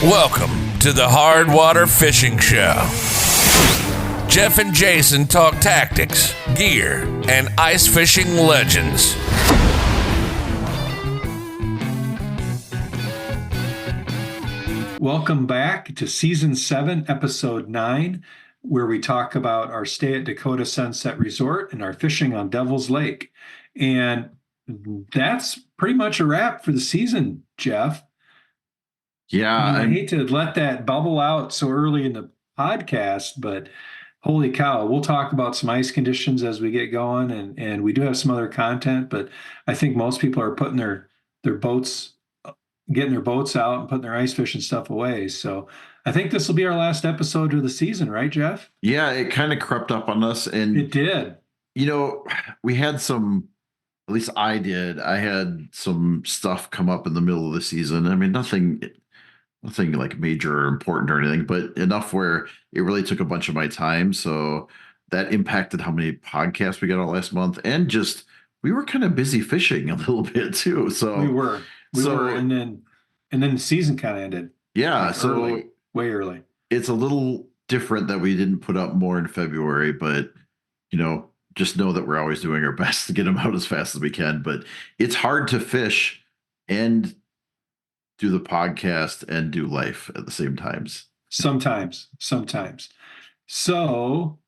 Welcome to the Hard Water Fishing Show. Jeff and Jason talk tactics, gear, and ice fishing legends. Welcome back to Season 7, Episode 9, where we talk about our stay at Dakota Sunset Resort and our fishing on Devil's Lake. And that's pretty much a wrap for the season, Jeff. Yeah. I hate to let that bubble out so early in the podcast, but holy cow, we'll talk about some ice conditions as we get going. And we do have some other content, but I think most people are putting their boats, getting their boats out and putting their ice fishing stuff away. So I think this will be our last episode of the season, right, Jeff? Yeah, it kind of crept up on us. And it did. You know, we had some, at least I did. I had some stuff come up in the middle of the season. I mean, nothing like major or important or anything, but enough where it really took a bunch of my time. So that impacted how many podcasts we got out last month. And just, we were kind of busy fishing a little bit too. So we were, and then the season kind of ended. Yeah. Like so way early. It's a little different that we didn't put up more in February, but just know that we're always doing our best to get them out as fast as we can. But it's hard to fish and do the podcast and do life at the same times. Sometimes. So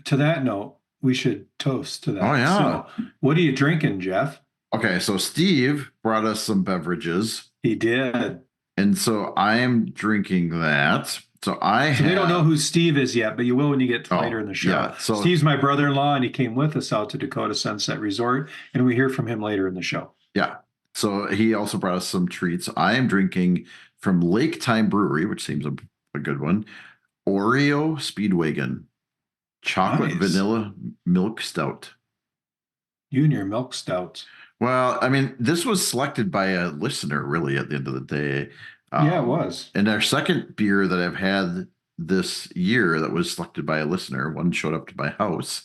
to that note, we should toast to that. Oh, yeah. So what are you drinking, Jeff? Okay, so Steve brought us some beverages. He did. And so I am drinking that. So they don't know who Steve is yet, but you will when you get to later in the show. Yeah, so Steve's my brother-in-law, and he came with us out to Dakota Sunset Resort, and we hear from him later in the show. Yeah. So he also brought us some treats. I am drinking from Lake Time Brewery, which seems a good one, Oreo Speedwagon Chocolate Vanilla Milk Stout. You and your milk stouts. Well, I mean, this was selected by a listener, really, at the end of the day. Yeah, it was. And our second beer that I've had this year that was selected by a listener, one showed up to my house.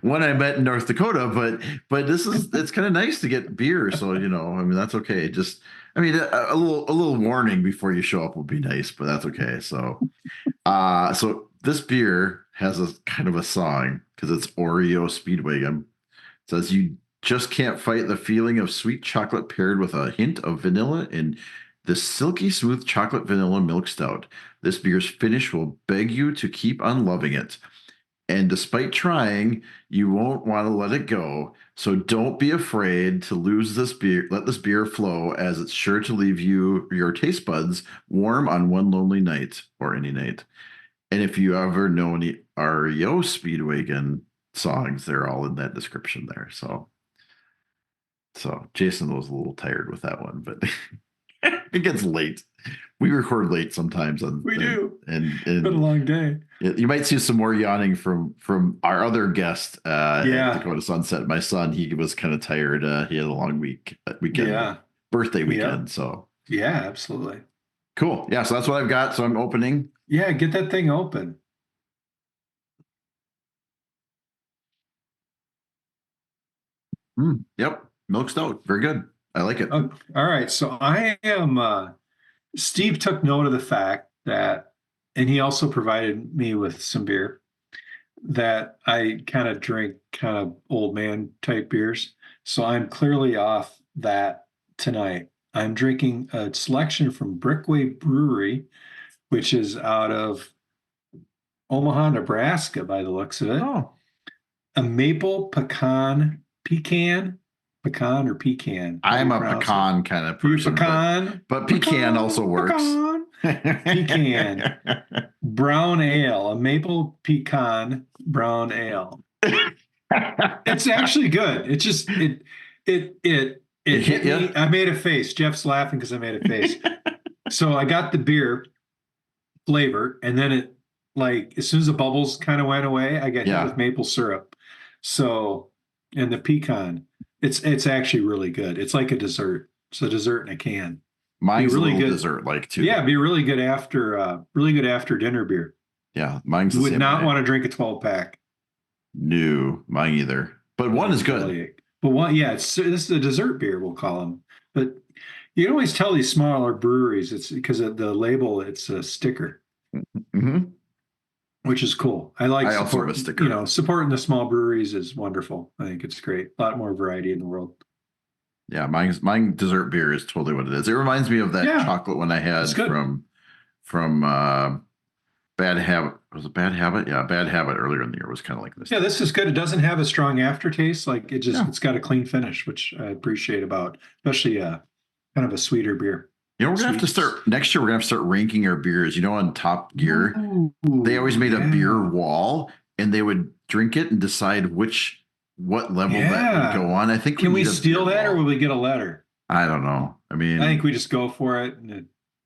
One I met in North Dakota, but it's kind of nice to get beer. So, I mean, that's okay. Just, I mean, a little warning before you show up would be nice, but that's okay. So, so this beer has a kind of a song because it's Oreo Speedwagon. It says, "You just can't fight the feeling of sweet chocolate paired with a hint of vanilla and the silky smooth chocolate vanilla milk stout. This beer's finish will beg you to keep on loving it. And despite trying, you won't want to let it go. So don't be afraid to lose this beer. Let this beer flow, as it's sure to leave your taste buds warm on one lonely night or any night." And if you ever know any REO Speedwagon songs, they're all in that description there. So Jason was a little tired with that one, but it gets late. We record late sometimes. We do. And it's been a long day. You might see some more yawning from our other guest at Dakota Sunset. My son, he was kind of tired. He had a long weekend, birthday weekend. So yeah, absolutely. Cool. Yeah. So that's what I've got. So I'm opening. Yeah. Get that thing open. Yep. Milk stout. Very good. I like it. All right. So I am, Steve took note of the fact that, and he also provided me with some beer, that I kind of drink kind of old man type beers. So I'm clearly off that tonight. I'm drinking a selection from Brickway Brewery, which is out of Omaha, Nebraska, by the looks of it. Oh. A maple pecan. I'm a pecan kind of person. But pecan also works. Pecan. Brown ale. A maple pecan brown ale. It's actually good. It just it hit me. I made a face. Jeff's laughing because I made a face. So I got the beer flavor, and then it, like, as soon as the bubbles kind of went away, I got hit with maple syrup. So, and the pecan, it's actually really good. It's like a dessert. It's a dessert in a can. Mine's really good dessert like too. Yeah, be really good after dinner beer. Yeah, mine's the same. You would not want to drink a 12-pack. No, mine either. But one is good. But one, this is a dessert beer, we'll call them. But You can always tell these smaller breweries. It's because of the label. It's a sticker, Mm-hmm. which is cool. I like I also have a supporting. sticker. Supporting the small breweries is wonderful. I think it's great. A lot more variety in the world. Yeah, mine dessert beer is totally what it is. It reminds me of that Yeah, chocolate one I had it's good. from Bad Habit. Was it Bad Habit? Yeah, Bad Habit earlier in the year was kind of like this. Yeah, this is good. It doesn't have a strong aftertaste. Like Yeah. it's got a clean finish, which I appreciate about, especially kind of a sweeter beer. You know, we're gonna have to Sweet. start next year. We're gonna have to start ranking our beers. You know, on Top Gear, Ooh, they always made a beer yeah. wall, and they would drink it and decide what level that would go Yeah. on. I think Can we need a steal beer that or wall. will we get a letter? I don't know. I I mean, think we just go for it.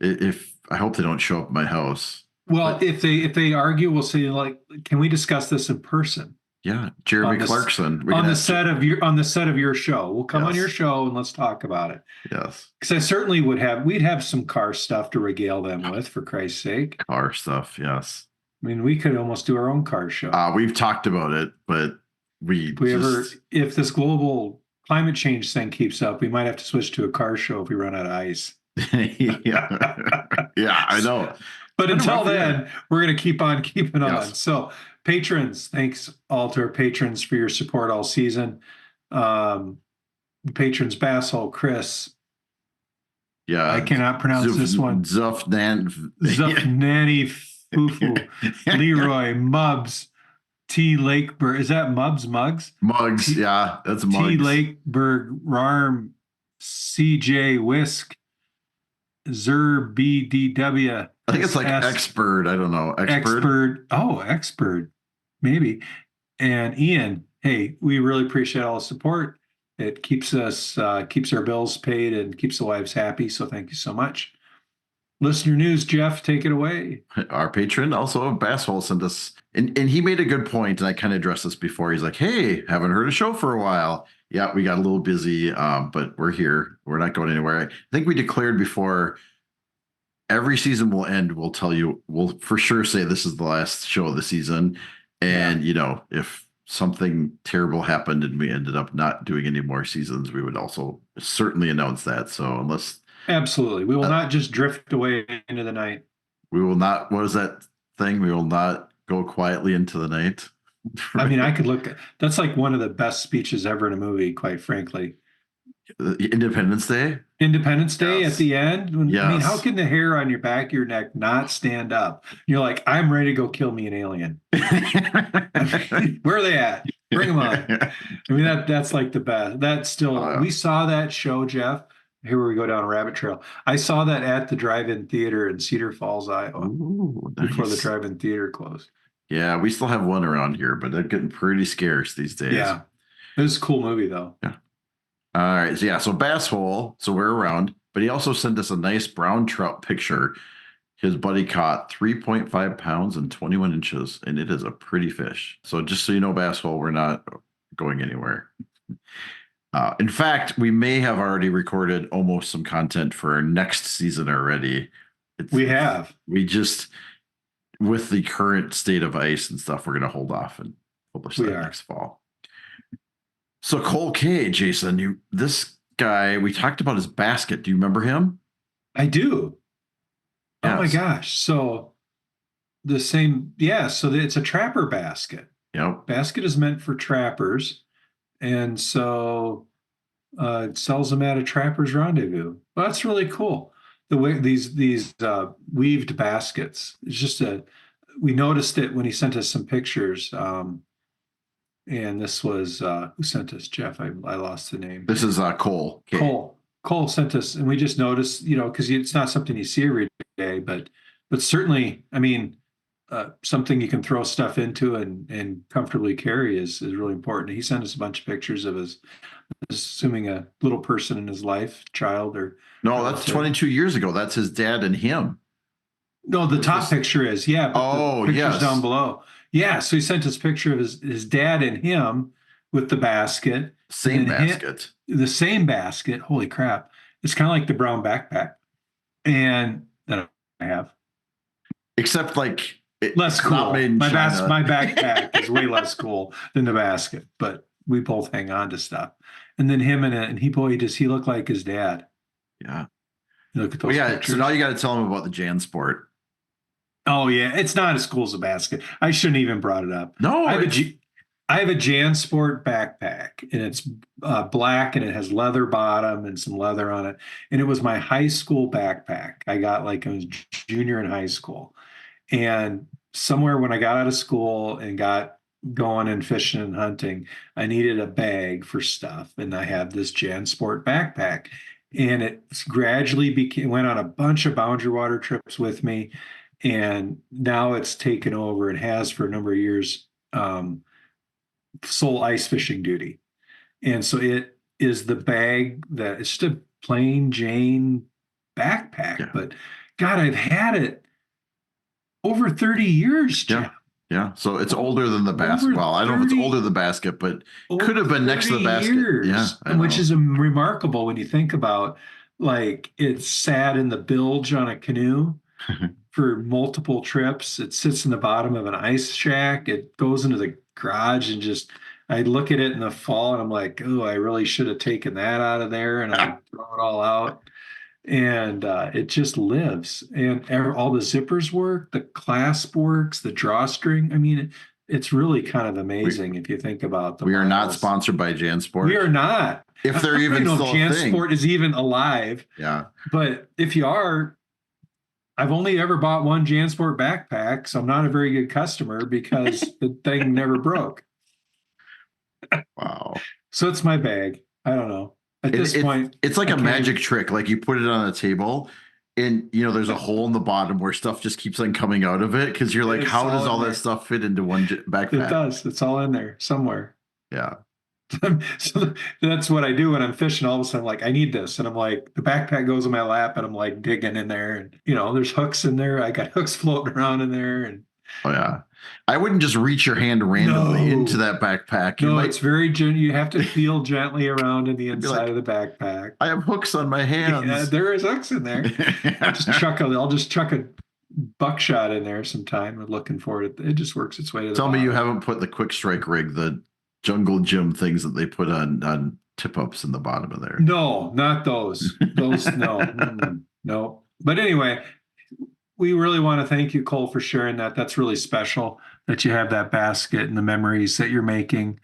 if I hope they don't show up at my house. Well, But if they argue, we'll say like, can we discuss this in person yeah, Jeremy on this Clarkson. We're on gonna the have set of your show? We'll come on your yes, show and let's talk about it. yes, Because I certainly we'd have some car stuff to regale them with, for Christ's sake. car stuff. Yes, I mean, we could almost do our own car show. we've talked about it, but we If this global climate change thing keeps up, we might have to switch to a car show if we run out of ice. yeah, yeah, I know. But Been a until rough year. then, we're going to keep on keeping on. Yes. So, patrons, thanks all to our patrons for your support all season. Patrons Bassel, Chris. Yeah, I cannot pronounce this one. Zuffnan. Zuffnanny Fufu, Leroy, Mubs, T. Lakeberg. Is that Mubs Mugs? Mugs. Yeah, that's Mugs. T. Lakeberg, Rarm, CJ Whisk, Zer BDW. I think it's like Expert. I don't know. Expert. Oh, Expert. Maybe. And Ian, hey, we really appreciate all the support. It keeps our bills paid and keeps the wives happy. So thank you so much. Listener news, Jeff, take it away. Our patron, also Basshole, sent us, and he made a good point, and I kind of addressed this before. He's like, hey, haven't heard a show for a while. Yeah, we got a little busy, but we're here. We're not going anywhere. I think we declared before every season will end, we'll tell you, we'll for sure say this is the last show of the season. And, you know, if something terrible happened and we ended up not doing any more seasons, we would also certainly announce that. So unless... Absolutely. We will not just drift away into the night. We will not, what is that thing? We will not go quietly into the night. I mean, I could look, that's like one of the best speeches ever in a movie, quite frankly. Independence Day? Independence Day at the end. Yes. I mean, how can the hair on your back of your neck not stand up? You're like, I'm ready to go kill me an alien. Where are they at? Bring them on. I mean, that's like the best. That's still, we saw that show, Jeff. Here we go down a rabbit trail. I saw that at the drive-in theater in Cedar Falls, Iowa. Ooh, nice. Before the drive-in theater closed. Yeah, we still have one around here, but they're getting pretty scarce these days. Yeah. It was a cool movie, though. Yeah. All right. So, so Basshole, so we're around, but he also sent us a nice brown trout picture. His buddy caught 3.5 pounds and 21 inches, and it is a pretty fish. So just so you know, Basshole, we're not going anywhere. In fact, we may have already recorded almost some content for our next season already. We have. We just, with the current state of ice and stuff, we're going to hold off and publish that next fall. So Cole K, Jason, this guy, we talked about his basket. Do you remember him? I do. Yes. Oh my gosh. So the same, so it's a trapper basket. Yep. Basket is meant for trappers. And so it sells them at a trapper's rendezvous. Well, that's really cool. The way these weaved baskets. It's just we noticed it when he sent us some pictures. And this was who sent us, Jeff? I lost the name. This is Cole. Cole sent us, and we just noticed, because it's not something you see every day, but certainly, I mean, something you can throw stuff into and comfortably carry is really important. He sent us a bunch of pictures of his, assuming a little person in his life, child or no, that's 22 years ago. That's his dad and him. No, the top picture is but the picture's down below. Yeah, so he sent us a picture of his dad and him with the basket. Same basket. The same basket. Holy crap. It's kind of like the brown backpack. And that I have. Except like less cool. Not made in China. My backpack is way less cool than the basket, but we both hang on to stuff. And then him does he look like his dad? Yeah. You look at Well, those yeah. pictures. So now you got to tell them about the JanSport. Oh yeah, it's not as cool as a basket. I shouldn't even brought it up. No, I have a JanSport backpack, and it's black, and it has leather bottom and some leather on it. And it was my high school backpack. I got like I was junior in high school, and somewhere when I got out of school and got going and fishing and hunting, I needed a bag for stuff, and I had this JanSport backpack, and it gradually became went on a bunch of boundary water trips with me, and now it's taken over and has for a number of years. Sole ice fishing duty. And so it is the bag that it's just a plain Jane backpack. Yeah. But God, I've had it over 30 years, Yeah. Jeff. Yeah. So it's older than the basket. Well, I don't know if it's older than the basket, but could have been next to the basket. Years, Yeah. which is remarkable when you think about like it sat in the bilge on a canoe for multiple trips. It sits in the bottom of an ice shack. It goes into the garage and just, I look at it in the fall and I'm like, oh, I really should have taken that out of there, and I throw it all out. And it just lives. And all the zippers work, the clasp works, the drawstring. I mean, it's really kind of amazing if you think about the We are not miles. sponsored by JanSport. We are not. If they're I even don't know still if a thing. JanSport is even alive. Yeah. But if you are, I've only ever bought one JanSport backpack, so I'm not a very good customer because the thing never broke. Wow. So it's my bag. I don't know. At this point, it's like I a can't magic trick. Like you put it on a table, and there's a hole in the bottom where stuff just keeps on coming out of it because you're like, It's how does all all in that there. stuff fit into one backpack? It does. It's all in there somewhere. Yeah. So that's what I do when I'm fishing. All of a sudden, I'm like, I need this. And I'm like, the backpack goes in my lap, and I'm like digging in there. And, there's hooks in there. I got hooks floating around in there. And Oh, yeah. I wouldn't just reach your hand randomly into that backpack. It's very gentle. You have to feel gently around in the inside like, of the backpack. I have hooks on my hands. Yeah, there is hooks in there. I'll just chuck a buckshot in there sometime. I'm looking for it. It just works its way to the Tell bottom. me you haven't put the quick strike rig, the jungle gym things that they put on tip ups in the bottom of there. No, not those. Those, no. No. But anyway, we really want to thank you, Cole, for sharing that. That's really special that you have that basket and the memories that you're making.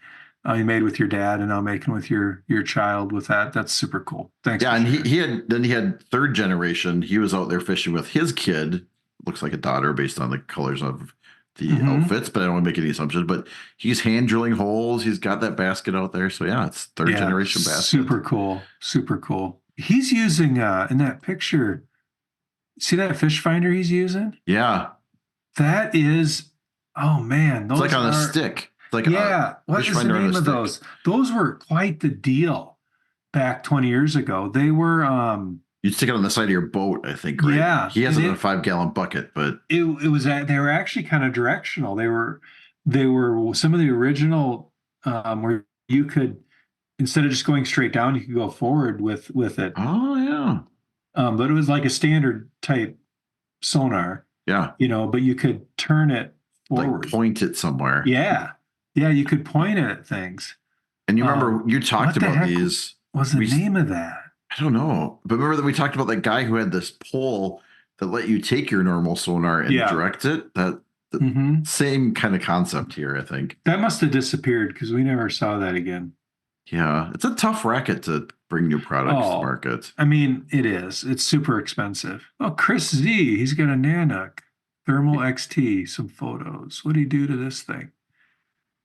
You made with your dad and now making with your child with that. That's super cool. Thanks. Yeah, and he had third generation. He was out there fishing with his kid. Looks like a daughter based on the colors of the outfits, but I don't want to make any assumptions. But he's hand drilling holes. He's got that basket out there. So yeah, it's third generation basket. Super cool. Super cool. He's using in that picture. See that fish finder he's using? Yeah. That is, oh man. It's like on a stick. It's like what is the name of those? Those were quite the deal back 20 years ago. They were you'd stick it on the side of your boat, I think, right? Yeah. He has it in a 5-gallon bucket, but it was they were actually kind of directional. They were some of the original where you could, instead of just going straight down, you could go forward with it. Oh yeah. But it was like a standard type sonar. Yeah. But you could turn it forward. Like point it somewhere. Yeah. Yeah, you could point it at things. And you remember you talked about these. What's the name of that? I don't know. But remember that we talked about that guy who had this pole that let you take your normal sonar and direct it? That same kind of concept here, I think. That must have disappeared because we never saw that again. Yeah. It's a tough racket to bring new products to market. I mean, it is. It's super expensive. Oh, Chris Z, he's got a Nanook Thermal XT, some photos. What do you do to this thing?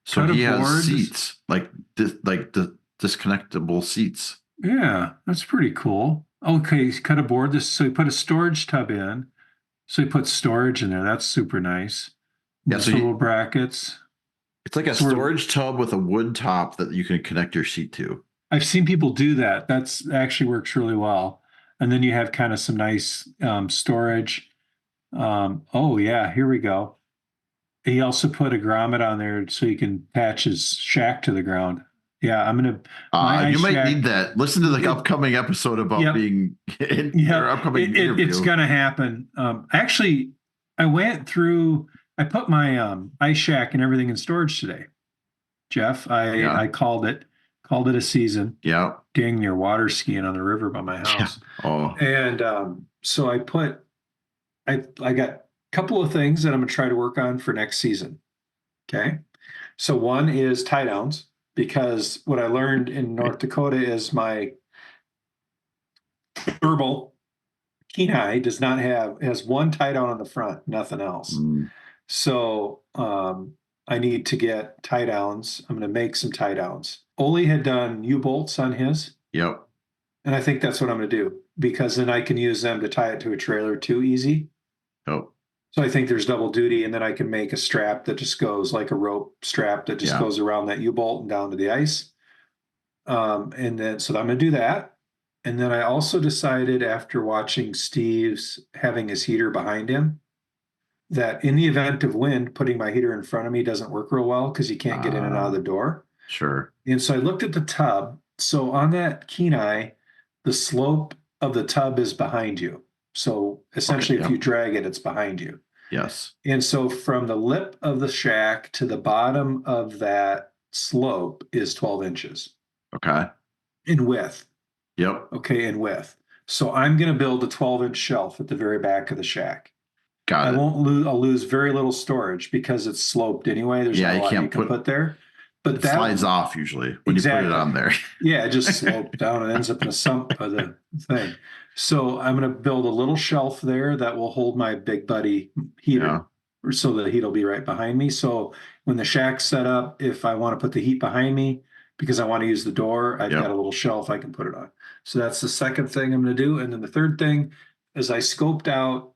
So he has seats, like the disconnectable seats. Yeah, that's pretty cool. Okay, he's cut a board. So he put a storage tub in. So he put storage in there. That's super nice. Yeah, so little brackets. It's like a storage tub with a wood top that you can connect your seat to. I've seen people do that. That's actually works really well. And then you have kind of some nice storage. Oh yeah, here we go. He also put a grommet on there so you can attach his shack to the ground. Yeah, I'm gonna. You might need that. Listen to the upcoming episode about being in your upcoming interview. It's gonna happen. Actually, I went through. I put my ice shack and everything in storage today, Jeff. I called it, Called it a season. Yeah. Dang near water skiing on the river by my house. Oh, And so I got a couple of things that I'm gonna try to work on for next season. Okay. So one is tie downs, because what I learned in North Dakota is my herbal Kenai has one tie down on the front, nothing else. mm, So I need to get tie downs. I'm going to make some tie downs. Ole had done U-bolts on his, yep. and I think that's what I'm going to do, because then I can use them to tie it to a trailer too easy. Oh, So I think there's double duty, and then I can make a strap that just goes like a rope strap that just Yeah. goes around that U-bolt and down to the ice. And then so I'm going to do that. And then I also decided, after watching Steve's having his heater behind him, that in the event of wind, putting my heater in front of me doesn't work real well because you can't get in and out of the door. sure. And so I looked at the tub. So on that Kenai, the slope of the tub is behind you. So essentially, Okay, if you drag it, it's behind you. Yes. And so from the lip of the shack to the bottom of that slope is 12 inches Okay. in width. Yep. Okay, in width. So I'm going to build a 12-inch shelf at the very back of the shack. Got I it. won't lose. I'll lose very little storage because it's sloped anyway. There's not a lot you can put there. But It that slides off usually when you put Exactly. it on there. Yeah, it just sloped down and ends up in a sump of the thing. So I'm going to build a little shelf there that will hold my big buddy heater, Yeah. or so the heat will be right behind me. So when the shack's set up, if I want to put the heat behind me because I want to use the door, I've Yep. got a little shelf I can put it on. So that's the second thing I'm going to do. And then the third thing is I scoped out,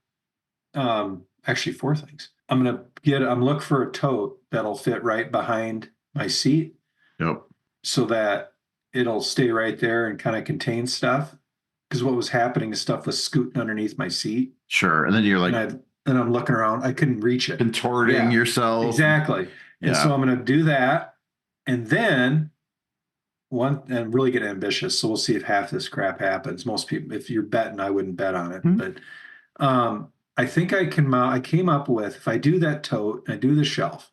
actually four things. I'm look for a tote that'll fit right behind my seat, Yep. so that it'll stay right there and kind of contain stuff. Because what was happening is stuff was scooting underneath my seat, Sure. And then you're like and I'm looking around. I couldn't reach it. contorting Yeah, yourself. exactly. And so Yeah. I'm going to do that, and then and really get ambitious. So we'll see if half this crap happens. Most people, if you're betting, I wouldn't bet on it, but I think I can mount. I came up with, if I do that tote, I do the shelf,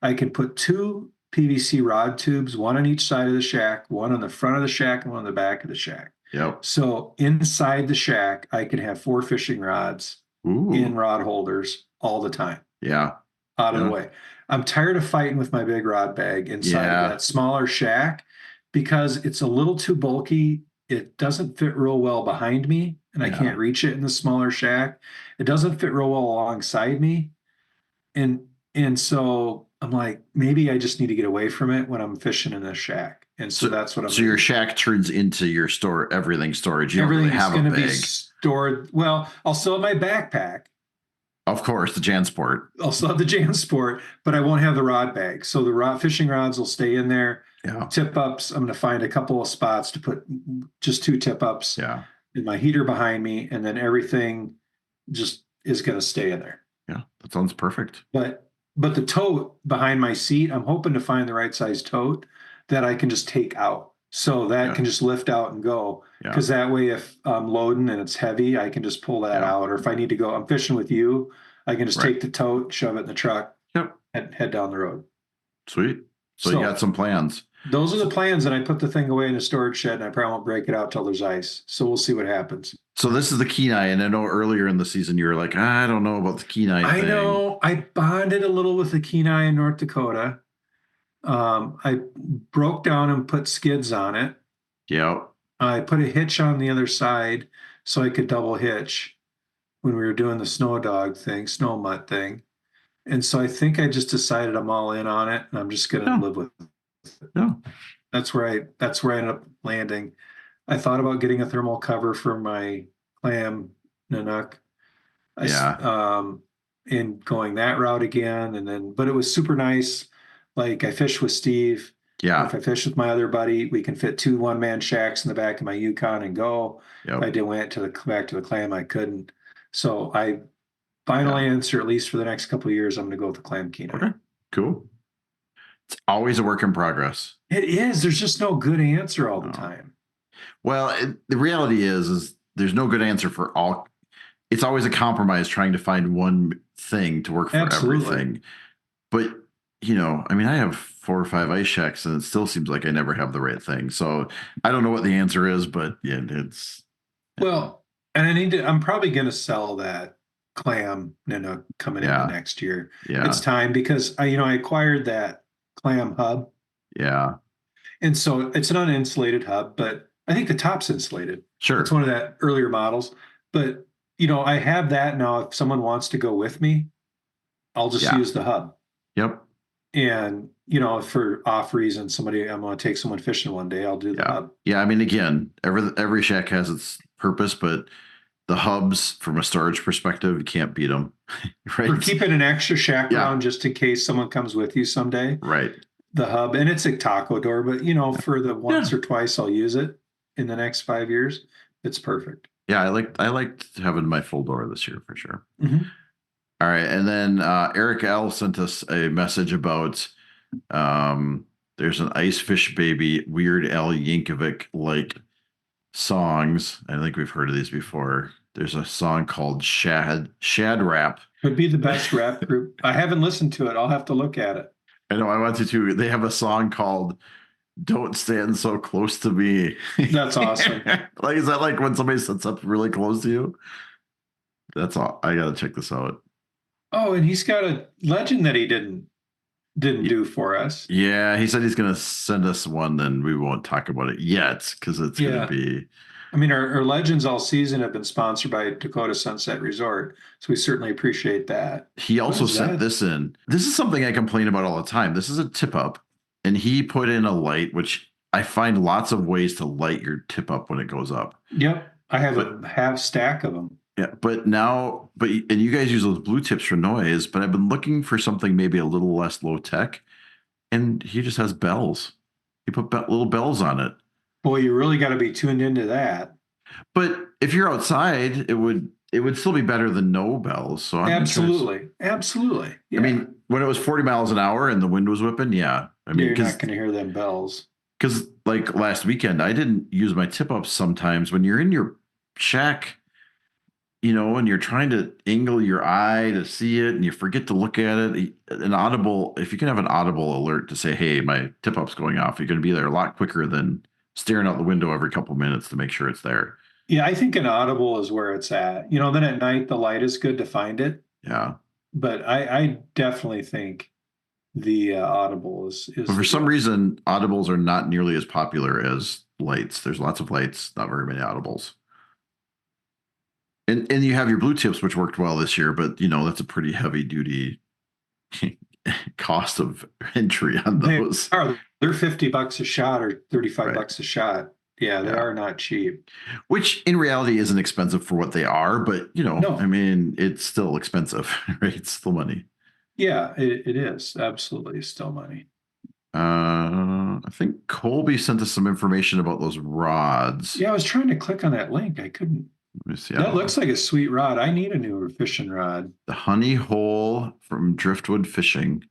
I can put two PVC rod tubes, one on each side of the shack, one on the front of the shack and one on the back of the shack. Yep. So inside the shack, I can have 4 fishing rods in rod holders all the time. Yeah. Out of the way. I'm tired of fighting with my big rod bag inside of that smaller shack because it's a little too bulky. It doesn't fit real well behind me, and I can't reach it in the smaller shack. It doesn't fit real well alongside me. And so I'm like, maybe I just need to get away from it when I'm fishing in this shack. And so that's what I'm. So your shack turns into your everything storage. You don't really have a bag. Be stored. Well, I'll still have my backpack. Of course, the JanSport. I'll still have the JanSport, but I won't have the rod bag. So the fishing rods will stay in there. Yeah. Tip ups, I'm going to find a couple of spots to put just 2 tip ups. Yeah. And my heater behind me, and then everything just is going to stay in there. Yeah, that sounds perfect. But the tote behind my seat, I'm hoping to find the right size tote that I can just take out. So that can just lift out and go. Because that way, if I'm loading and it's heavy, I can just pull that out. Or if I need to go, I'm fishing with you, I can just take the tote, shove it in the truck, and head down the road. Sweet. So you got some plans. Those are the plans, and I put the thing away in a storage shed, and I probably won't break it out till there's ice. So we'll see what happens. So this is the Kenai, and I know earlier in the season you were like, I don't know about the Kenai thing. I know. I bonded a little with the Kenai in North Dakota. I broke down and put skids on it. Yep. I put a hitch on the other side so I could double hitch when we were doing the snow mutt thing. And so I think I just decided I'm all in on it, and I'm just going to live with it. No. That's where I ended up landing. I thought about getting a thermal cover for my clam Nanook. And going that route again. But it was super nice. Like, I fished with Steve. Yeah. If I fish with my other buddy, we can fit 2 one-man shacks in the back of my Yukon and go. Yep. If I went back to the clam, I couldn't. So I final answer, at least for the next couple of years, I'm going to go with the clam Kenai. Okay, cool. It's always a work in progress. It is. There's just no good answer all the time. Well, the reality is there's no good answer for all. It's always a compromise trying to find one thing to work for everything. But I mean, I have 4 or 5 ice shacks, and it still seems like I never have the right thing. So I don't know what the answer is, but yeah, it's Well, and I'm probably going to sell that clam, coming into yeah, next year. It's yeah, time because I acquired that clam hub. yeah, And so it's an uninsulated hub, but I think the top's insulated. It's sure, one of that earlier models. But, I have that now. If someone wants to go with me, I'll just yeah, use the hub. yep, And, for off reason, I'm going to take someone fishing one day, I'll do the yeah, hub. yeah. I mean, again, every shack has its purpose, but the hubs, from a storage perspective, you can't beat them, For right? keeping an extra shack Yeah, around just in case someone comes with you someday, right. the hub, and it's a taco door, but, for the once Yeah, or twice I'll use it in the next 5 years, it's perfect. yeah. I liked having my full door this year for sure. Mhm. All right, and then Eric L sent us a message about there's an Ice Fish Baby Weird Al Yankovic like songs. I think we've heard of these before. There's a song called Shad Rap. Could be the best rap group. I haven't listened to it. I'll have to look at it. I know I wanted to. They have a song called "Don't Stand So Close to Me." That's awesome. Like, is that like when somebody sits up really close to you? That's all. I gotta check this out. Oh, and he's got a legend that he didn't do for us. Yeah, he said he's gonna send us one, then we won't talk about it yet because it's gonna Yeah. be. I mean, our legends all season have been sponsored by Dakota Sunset Resort, so we certainly appreciate that. He What also is sent that? this in. This is something I complain about all the time. This is a tip up, and he put in a light, which I find lots of ways to light your tip up when it goes up. Yep, I have But a half stack of them. yeah, and you guys use those blue tips for noise, but I've been looking for something maybe a little less low tech, and he just has bells. He put little bells on it. Boy, you really got to be tuned into that. But if you're outside, it would still be better than no bells. So I'm curious. Absolutely. Yeah. I mean, when it was 40 miles an hour and the wind was whipping, yeah. I Yeah, mean, you're because not going to hear them bells. like last weekend, I didn't use my tip ups sometimes when you're in your shack, and you're trying to angle your eye to see it and you forget to look at it. If you can have an audible alert to say, hey, my tip up's going off, you're going to be there a lot quicker than staring out the window every couple of minutes to make sure it's there. Yeah, I think an audible is where it's at. Then at night the light is good to find it, Yeah. but I definitely think the audible is But for some reason, audibles are not nearly as popular as lights. There's lots of lights, not very many audibles. And you have your blue tips, which worked well this year, but that's a pretty heavy duty cost of entry on those. They're $50 a shot or 35 Right. bucks a shot. Yeah, they Yeah. are not cheap. Which in reality isn't expensive for what they are, but No. I mean, it's still expensive, right? It's still money. Yeah, it is absolutely still money. I think Colby sent us some information about those rods. Yeah, I was trying to click on that link. I couldn't. Let me see. That looks like a sweet rod. I need a newer fishing rod. The Honey Hole from Driftwood Fishing.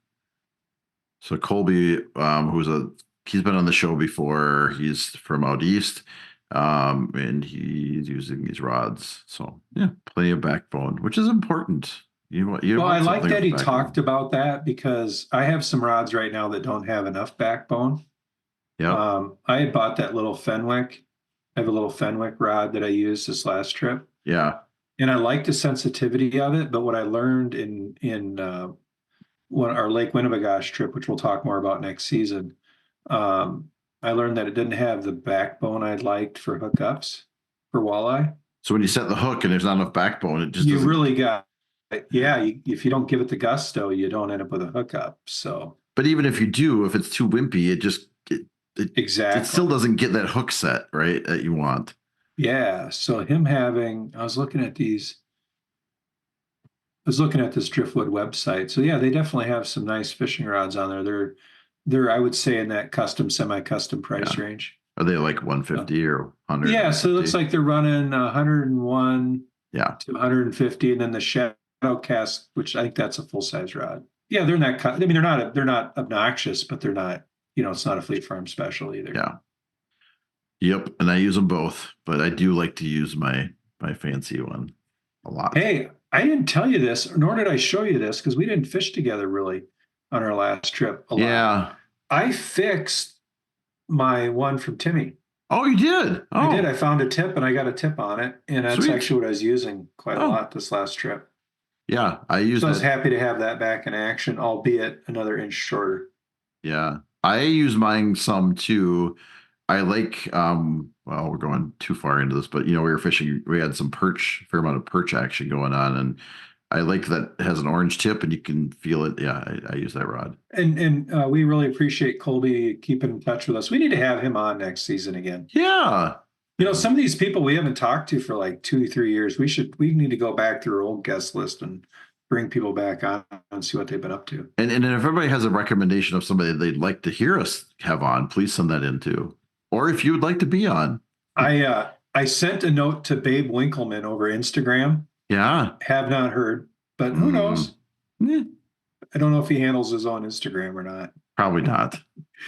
So Colby, he's been on the show before. He's from out east, and he's using these rods. So yeah, plenty of backbone, which is important. Well, I like that he talked about that because I have some rods right now that don't have enough backbone. Yeah. I had bought that little Fenwick. I have a little Fenwick rod that I used this last trip. Yeah. And I like the sensitivity of it, but what I learned in our Lake Winnebagosh trip, which we'll talk more about next season, I learned that it didn't have the backbone I'd liked for hookups for walleye. So when you set the hook and there's not enough backbone, it just really got, if you don't give it the gusto, you don't end up with a hookup. So, but even if you do, if it's too wimpy, exactly, it still doesn't get that hook set right that you want. Yeah. So I was looking at this Driftwood website. So yeah, they definitely have some nice fishing rods on there. They're I would say in that custom, semi-custom price range. Are they like 150 or 100? Yeah, so it looks like they're running 101 to 150, and then the Shadow Cast, which I think that's a full-size rod. Yeah, they're in that. I mean, they're not obnoxious, but they're not. It's not a Fleet Farm special either. Yeah. Yep, and I use them both, but I do like to use my fancy one a lot. Hey, I didn't tell you this, nor did I show you this because we didn't fish together really. on our last trip a lot. Yeah. I fixed my one from Timmy. Oh, you did? Oh, I did. I found a tip and I got a tip on it. And that's sweet. actually what I was using quite a Oh. lot this last trip. Yeah, I used So I was that. happy to have that back in action, albeit another inch shorter. Yeah, I use mine some too. I like, well, we're going too far into this, but we were fishing, we had some perch, fair amount of perch action going on, and I like that it has an orange tip and you can feel it. Yeah, I use that rod. And we really appreciate Colby keeping in touch with us. We need to have him on next season again. Yeah. Some of these people we haven't talked to for like 2-3 years. We need to go back through our old guest list and bring people back on and see what they've been up to. And if everybody has a recommendation of somebody they'd like to hear us have on, please send that in too. Or if you would like to be on. I sent a note to Babe Winkleman over Instagram. Yeah. Have not heard, but who knows? Yeah. I don't know if he handles his own Instagram or not. Probably not.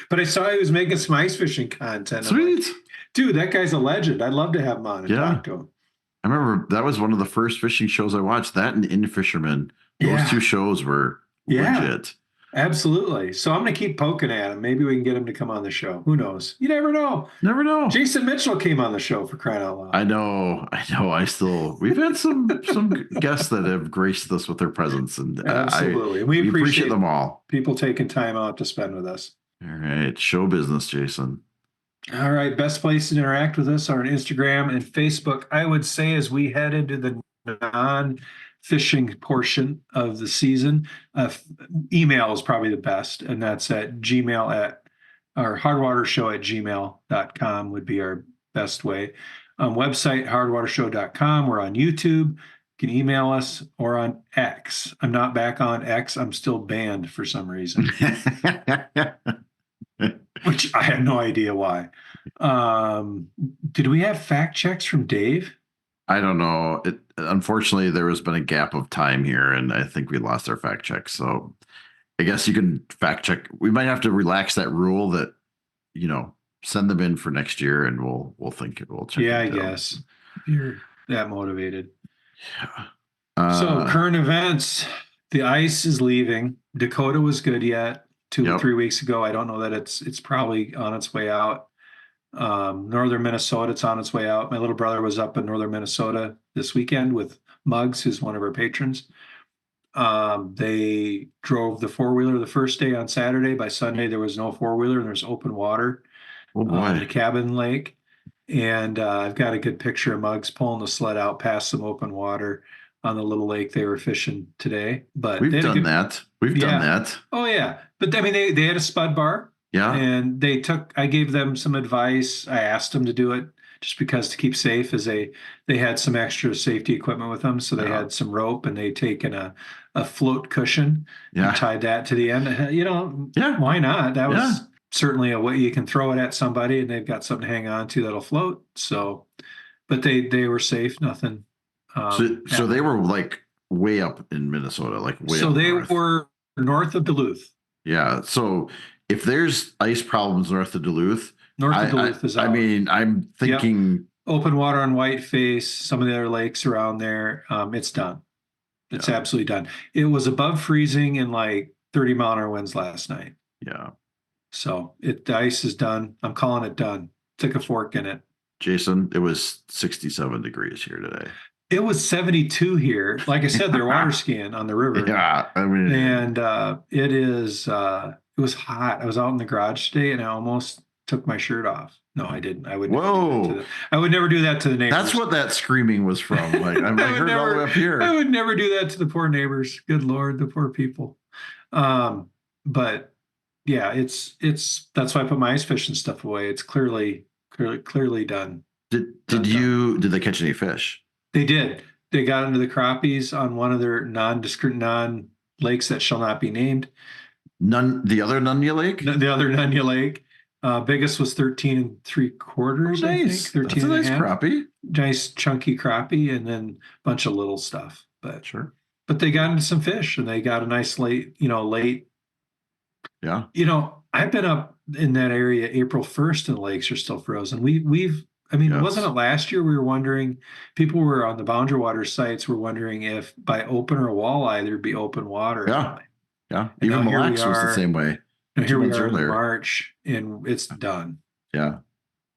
But I saw he was making some ice fishing content. Sweet. Like, dude, that guy's a legend. I'd love to have him on and talk to him. I remember that was one of the first fishing shows I watched. That and In Fisherman. Those two shows were legit. Absolutely. So I'm going to keep poking at him. Maybe we can get him to come on the show. Who knows? You never know. Never know. Jason Mitchell came on the show, for crying out loud. I know. We've had some guests that have graced us with their presence, and absolutely. We appreciate them all. People taking time out to spend with us. All right. Show business, Jason. All right. Best place to interact with us are on Instagram and Facebook. I would say as we head into the non-fishing portion of the season, email is probably the best, and that's at gmail at our hardwatershow@gmail.com would be our best way. Website hardwatershow.com. We're on YouTube. You can email us, or on X. I'm not back on X. I'm still banned for some reason. Which I have no idea why. Did we have fact checks from Dave? I don't know. Unfortunately, there has been a gap of time here, and I think we lost our fact check. So I guess you can fact check. We might have to relax that rule that, send them in for next year, and we'll think it will check. Yeah, I guess you're that motivated. Yeah. So current events, the ice is leaving. Dakota was good yet. 2 or 3 weeks ago. I don't know that it's probably on its way out. Northern Minnesota, it's on its way out. My little brother was up in northern Minnesota this weekend with Muggs, who's one of our patrons. They drove the four-wheeler the first day on Saturday. By Sunday, there was no four-wheeler and there's open water on the cabin lake. And I've got a good picture of Muggs pulling the sled out past some open water on the little lake they were fishing today. But we've done that. We've done that. Oh yeah. But I mean, they had a spud bar. Yeah. And I gave them some advice. I asked them to do it just because to keep safe, as they had some extra safety equipment with them. So they had some rope, and they'd taken a float cushion and tied that to the end. Why not? That was certainly a way you can throw it at somebody and they've got something to hang on to that'll float. So, but they were safe. Nothing. So they were like way up in Minnesota, like way so up they north. were north of Duluth. Yeah. So if there's ice problems north of Duluth, is out. I mean, I'm thinking open water on Whiteface, some of the other lakes around there. It's done. It's absolutely done. It was above freezing in like 30-mile-an-hour winds last night. Yeah. So the ice is done. I'm calling it done. Took a fork in it. Jason, it was 67 degrees here today. It was 72 here. Like I said, they're water skiing on the river. Yeah. I mean, and it was hot. I was out in the garage today and I almost took my shirt off. No, I didn't. I would never do that to the neighbors. That's what that screaming was from. Like I heard all the way up here. I would never do that to the poor neighbors. Good Lord, the poor people. But yeah, it's that's why I put my ice fishing stuff away. It's clearly done. Did they catch any fish? They did. They got into the crappies on one of their non lakes that shall not be named. The other Nunya Lake? The other Nunya Lake. Biggest was 13 3/4. Nice. I think. 13 That's a nice crappie. Nice chunky crappie, and then a bunch of little stuff. But sure. But they got into some fish, and they got a nice late. Yeah. I've been up in that area April 1st, and the lakes are still frozen. Wasn't it last year we were wondering, people were on the Boundary Water sites were wondering if by open or walleye there'd be open water. Yeah. Yeah. And Even now here Mille we Lacs was the are. same way Now 2 here we months are in earlier. March, and it's done. Yeah.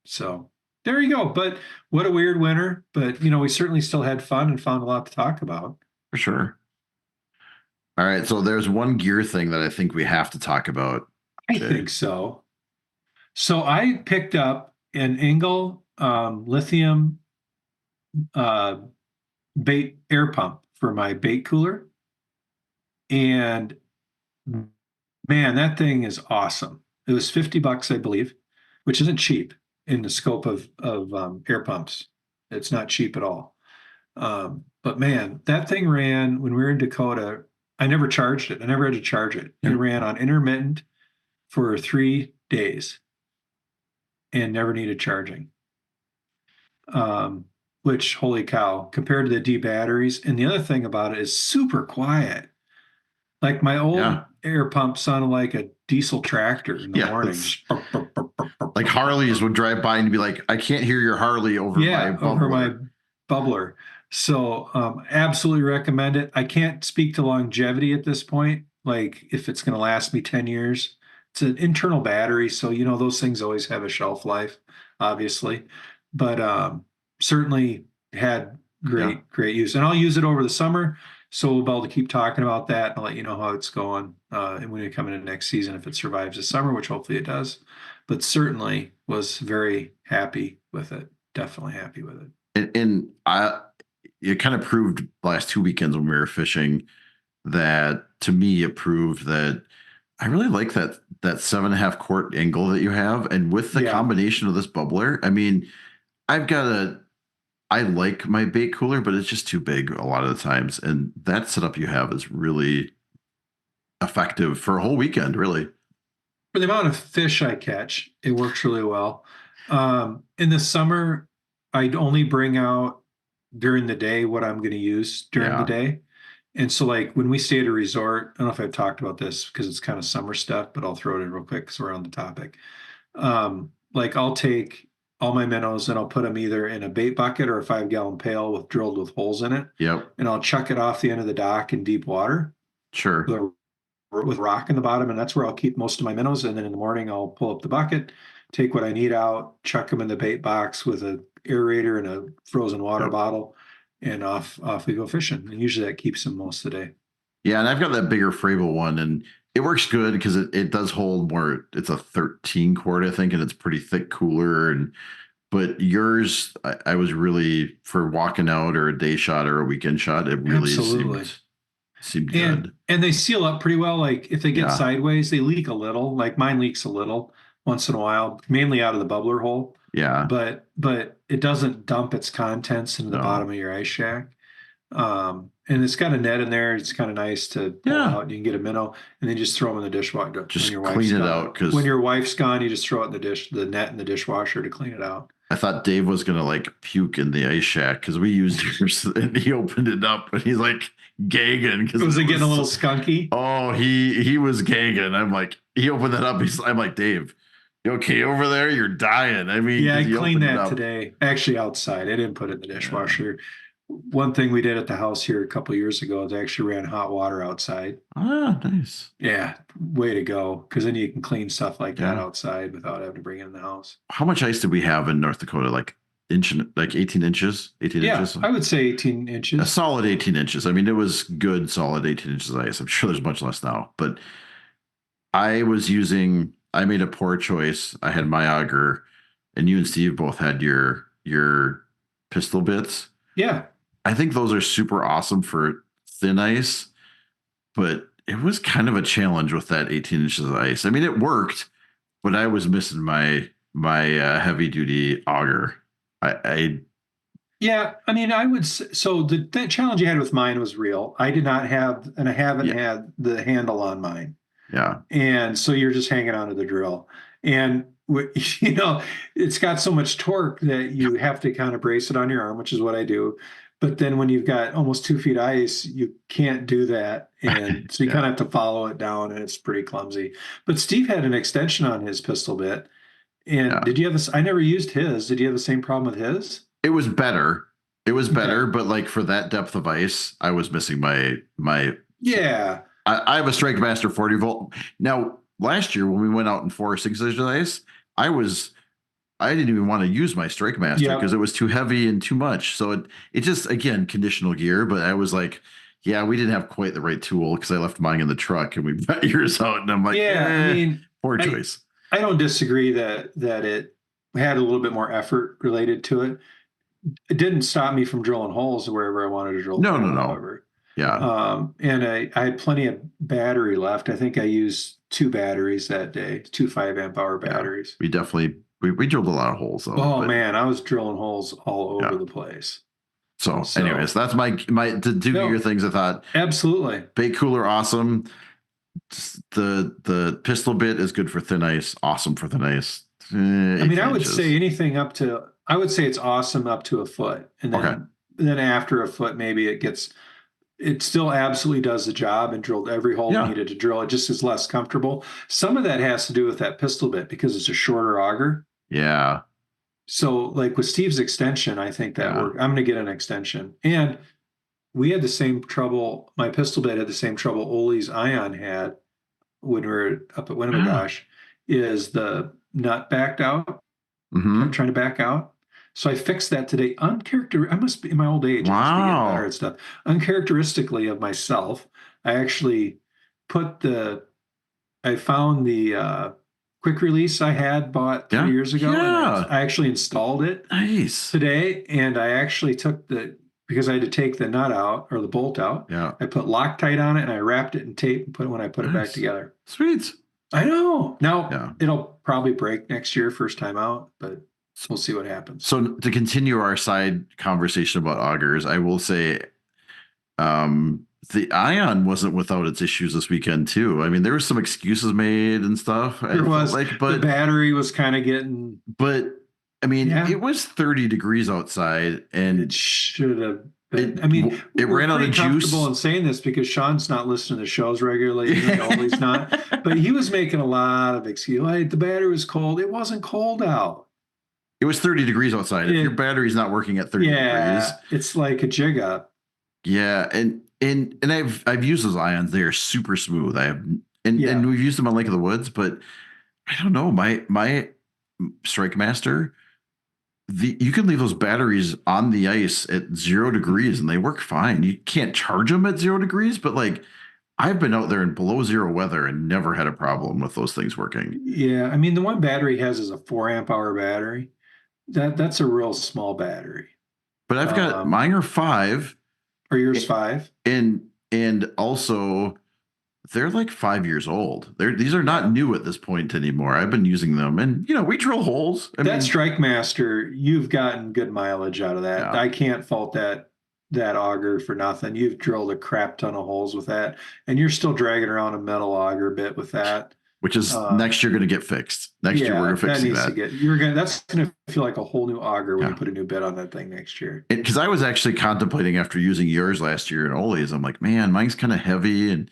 So there you go. But what a weird winter. But we certainly still had fun and found a lot to talk about. For sure. All right. So there's one gear thing that I think we have to talk about. I think so. So I picked up an Engel lithium bait air pump for my bait cooler. And man, that thing is awesome. It was $50, I believe, which isn't cheap in the scope of air pumps. It's not cheap at all. But man, that thing ran when we were in Dakota. I never charged it. I never had to charge it. It ran on intermittent for 3 days and never needed charging. Which, holy cow, compared to the D batteries. And the other thing about it is super quiet. Like my old air pump sounded like a diesel tractor in the morning. Like Harleys would drive by and be like, I can't hear your Harley over my bubbler. Over my bubbler. So absolutely recommend it. I can't speak to longevity at this point, like if it's going to last me 10 years. It's an internal battery, so those things always have a shelf life, obviously. But certainly had great use. And I'll use it over the summer. So we'll be able to keep talking about that and let you know how it's going. And when we come into next season, if it survives the summer, which hopefully it does. But certainly was very happy with it. Definitely happy with it. And it kind of proved last 2 weekends when we were fishing that, to me, it proved that I really like that 7.5 quart Engel that you have. And with the combination of this bubbler, I mean, I like my bait cooler, but it's just too big a lot of the times. And that setup you have is really effective for a whole weekend, really. For the amount of fish I catch, it works really well. In the summer, I'd only bring out during the day what I'm going to use during the day. And so like when we stay at a resort, I don't know if I've talked about this because it's kind of summer stuff, but I'll throw it in real quick because we're on the topic. Like I'll take all my minnows and I'll put them either in a bait bucket or a 5-gallon pail drilled with holes in it. Yep. And I'll chuck it off the end of the dock in deep water. Sure. With rock in the bottom, and that's where I'll keep most of my minnows. And then in the morning, I'll pull up the bucket, take what I need out, chuck them in the bait box with an aerator and a frozen water bottle, and off we go fishing. And usually that keeps them most of the day. Yeah, and I've got that bigger Fravel one, and it works good because it does hold more. It's a 13 quart, I think, and it's pretty thick cooler. But yours, I was really, for walking out or a day shot or a weekend shot, it really seemed good. And they seal up pretty well. Like if they get sideways, they leak a little. Like mine leaks a little once in a while, mainly out of the bubbler hole. Yeah. But it doesn't dump its contents into the bottom of your ice shack. And it's got a net in there. It's kind of nice to pull out, and you can get a minnow and then just throw them in the dishwasher. Just clean it out, because when your wife's gone, you just throw it in the net in the dishwasher to clean it out. I thought Dave was gonna like puke in the ice shack because we used yours, and he opened it up and he's like gagging because was it getting a little skunky? Oh, he was gagging. I'm like, he opened that up. I'm like, Dave, you okay over there? You're dying. I mean, I cleaned that today. Actually, outside. I didn't put it in the dishwasher. One thing we did at the house here a couple of years ago is I actually ran hot water outside. Ah, nice. Yeah, way to go. Because then you can clean stuff like that outside without having to bring it in the house. How much ice did we have in North Dakota? Like 18 inches? 18 inches? I would say 18 inches. A solid 18 inches. I mean, it was good, solid 18 inches of ice. I'm sure there's much less now. But I made a poor choice. I had my auger, and you and Steve both had your pistol bits. Yeah. I think those are super awesome for thin ice, but it was kind of a challenge with that 18 inches of ice. I mean, it worked, but I was missing my heavy duty auger. I mean, I would say, so the challenge you had with mine was real. I did not have, and I haven't had the handle on mine. Yeah. And so you're just hanging onto the drill. And it's got so much torque that you have to kind of brace it on your arm, which is what I do. But then when you've got almost 2 feet ice, you can't do that. And so you kind of have to follow it down, and it's pretty clumsy. But Steve had an extension on his pistol bit. And did you have this? I never used his. Did you have the same problem with his? It was better. But like for that depth of ice, I was missing my. Yeah. I have a Strike Master 40 volt. Now, last year when we went out in 4 or 6 inches of ice, I didn't even want to use my Strike Master because it was too heavy and too much. So it just, again, conditional gear. But I was like, yeah, we didn't have quite the right tool because I left mine in the truck and we got yours out. And I'm like, I mean, poor choice. I don't disagree that it had a little bit more effort related to it. It didn't stop me from drilling holes wherever I wanted to drill. No. However. Yeah. And I had plenty of battery left. I think I used 2 batteries that day, 2 5-amp hour batteries. We definitely, we drilled a lot of holes though. Oh man, I was drilling holes all over the place. So anyways, that's my to do your things. I thought absolutely bait cooler, awesome. The pistol bit is good for thin ice, awesome for thin ice. I mean, I would say anything up to, I would say it's awesome up to a foot, and then after a foot, maybe it still absolutely does the job and drilled every hole needed to drill. It just is less comfortable. Some of that has to do with that pistol bit because it's a shorter auger. Yeah. So like with Steve's extension, I think that worked. I'm going to get an extension. And we had the same trouble. My pistol bit had the same trouble Ole's Ion had when we were up at Winnebagosh, is the nut backed out. I'm trying to back out. So I fixed that today. I must be in my old age. I must be getting better at stuff. Uncharacteristically of myself, I actually I found the quick release I had bought 3 years ago. And I actually installed it today. And I actually took because I had to take the nut out or the bolt out. Yeah. I put Loctite on it and I wrapped it in tape and put it back together. Sweet. I know. Now it'll probably break next year, first time out, but we'll see what happens. So to continue our side conversation about augers, I will say the Ion wasn't without its issues this weekend too. I mean, there were some excuses made and stuff. There was, but the battery was kind of getting. But I mean, it was 30 degrees outside, and it should have been. I mean, it ran out of juice. I'm comfortable in saying this because Sean's not listening to shows regularly. He's not, but he was making a lot of excuses. Like, the battery was cold. It wasn't cold out. It was 30 degrees outside. If your battery's not working at 30 degrees, it's like a jig up. Yeah, and I've used those Ions. They are super smooth. And we've used them on Lake of the Woods, but I don't know. My Strike Master, you can leave those batteries on the ice at 0 degrees and they work fine. You can't charge them at 0 degrees, but like I've been out there in below 0 weather and never had a problem with those things working. Yeah, I mean the one battery he has is a 4-amp hour battery. That's a real small battery. But I've got mine are 5. Are yours 5? And also they're like 5 years old. These are not new at this point anymore. I've been using them, and we drill holes. I mean, Strike Master, you've gotten good mileage out of that. Yeah. I can't fault that auger for nothing. You've drilled a crap ton of holes with that, and you're still dragging around a metal auger bit with that. Which is next year going to get fixed. Next year we're fixing that. That's going to feel like a whole new auger when you put a new bit on that thing next year. Because I was actually contemplating after using yours last year in Ole's, I'm like, man, mine's kind of heavy, and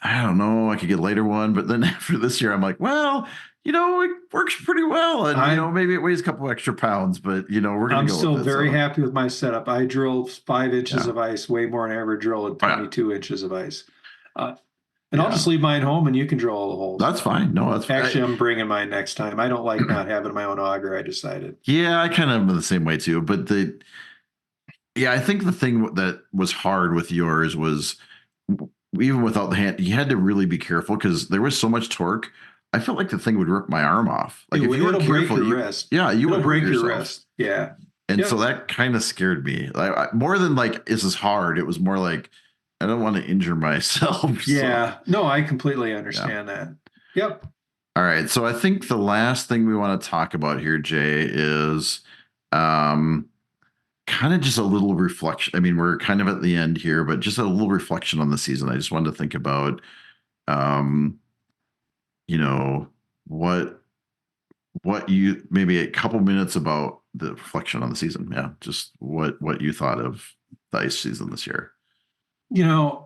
I don't know, I could get a lighter one. But then after this year, I'm like, well, it works pretty well, and maybe it weighs a couple extra pounds, but we're going to go. I'm still very happy with my setup. I drilled 5 inches of ice, way more than I ever drilled at 22 inches of ice. And I'll just leave mine home, and you can drill all the holes. That's fine. No, that's actually I'm bringing mine next time. I don't like not having my own auger. I decided. Yeah, I kind of am the same way too. But I think the thing that was hard with yours was even without the hand, you had to really be careful because there was so much torque. I felt like the thing would rip my arm off. Like if you weren't careful, break your wrist. Yeah, you would break your wrist. Yeah, and so that kind of scared me. More than like, is this hard? It was more like, I don't want to injure myself. Yeah. No, I completely understand that. Yep. All right. So I think the last thing we want to talk about here, Jay, is kind of just a little reflection. I mean, we're kind of at the end here, but just a little reflection on the season. I just wanted to think about, what you, maybe a couple minutes about the reflection on the season. Yeah. Just what you thought of the ice season this year.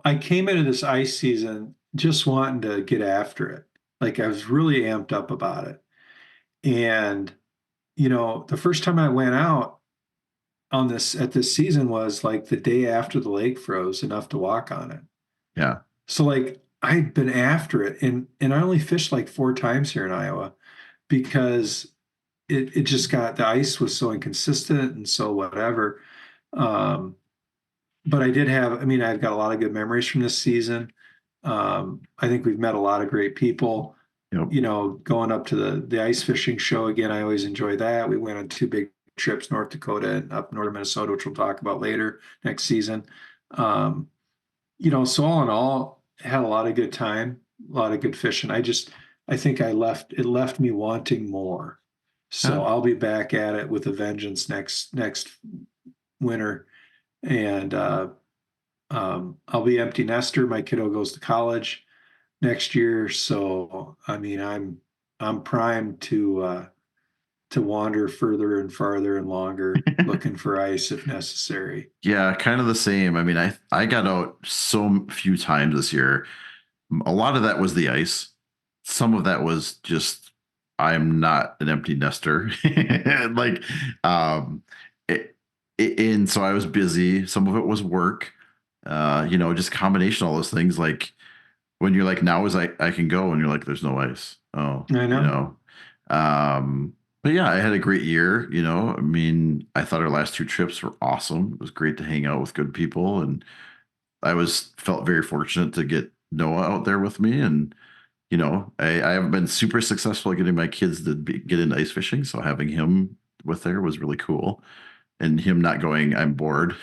I came into this ice season just wanting to get after it. Like I was really amped up about it. And, the first time I went out at this season was like the day after the lake froze enough to walk on it. Yeah. So like I'd been after it, and I only fished like 4 times here in Iowa because it just got, the ice was so inconsistent and so whatever. Um, but I did have, I mean, I've got a lot of good memories from this season. I think we've met a lot of great people. Yep. You know, going up to the ice fishing show again, I always enjoy that. We went on 2 big trips, North Dakota and up northern Minnesota, which we'll talk about later next season. Um, you know, so all in all, had a lot of good time, a lot of good fishing. I think it left me wanting more. So Huh. I'll be back at it with a vengeance next winter. And I'll be empty nester. My kiddo goes to college next year. So I mean, I'm primed to wander further and farther and longer, looking for ice if necessary. Yeah, kind of the same. I mean, I got out so few times this year. A lot of that was the ice. Some of that was just I'm not an empty nester. Like, um, it, and so I was busy. Some of it was work. Just combination of all those things. Like when you're like, now is I can go, and you're like, there's no ice. Oh, I know. But yeah, I had a great year. I mean, I thought our last 2 trips were awesome. It was great to hang out with good people, and felt very fortunate to get Noah out there with me. And I haven't been super successful at getting my kids to get into ice fishing, so having him with there was really cool, and him not going, I'm bored.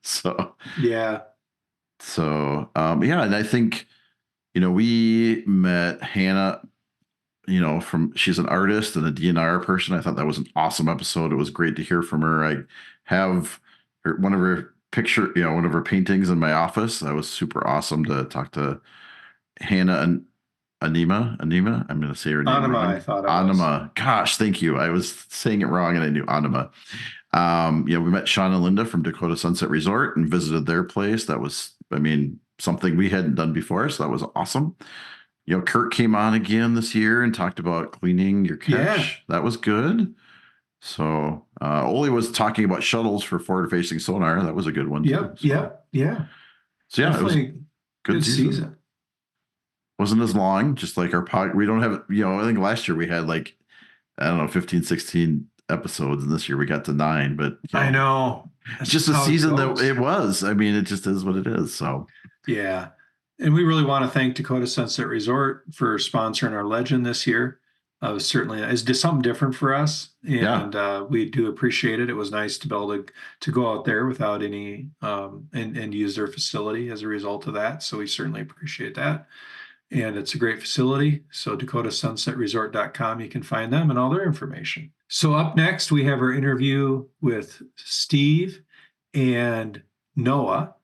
so Yeah. yeah, and I think we met Hannah. She's an artist and a DNR person. I thought that was an awesome episode. It was great to hear from her. I have one of her one of her paintings in my office. That was super awesome to talk to Hannah and Anima. I'm going to say her name Anima, wrong. I thought it Anima. Gosh, thank you. I was saying it wrong and I knew Anima. We met Sean and Linda from Dakota Sunset Resort and visited their place. That was, I mean, something we hadn't done before. So that was awesome. Kurt came on again this year and talked about cleaning your catch. Yeah. That was good. So Oli was talking about shuttles for forward-facing sonar. That was a good one. Yep. Too. Yeah. So yeah, Definitely it was good season. Wasn't as long, just like our pod. We don't have, I think last year we had like, I don't know, 15, 16 episodes, and this year we got to 9. But I know. It's just a season that it was. I mean, it just is what it is. So yeah. And we really want to thank Dakota Sunset Resort for sponsoring our legend this year. Certainly, it's just something different for us, and we do appreciate it. It was nice to be able to go out there without any and use their facility as a result of that. So we certainly appreciate that, and it's a great facility. So DakotaSunsetResort.com, you can find them and all their information. So up next, we have our interview with Steve and Noah,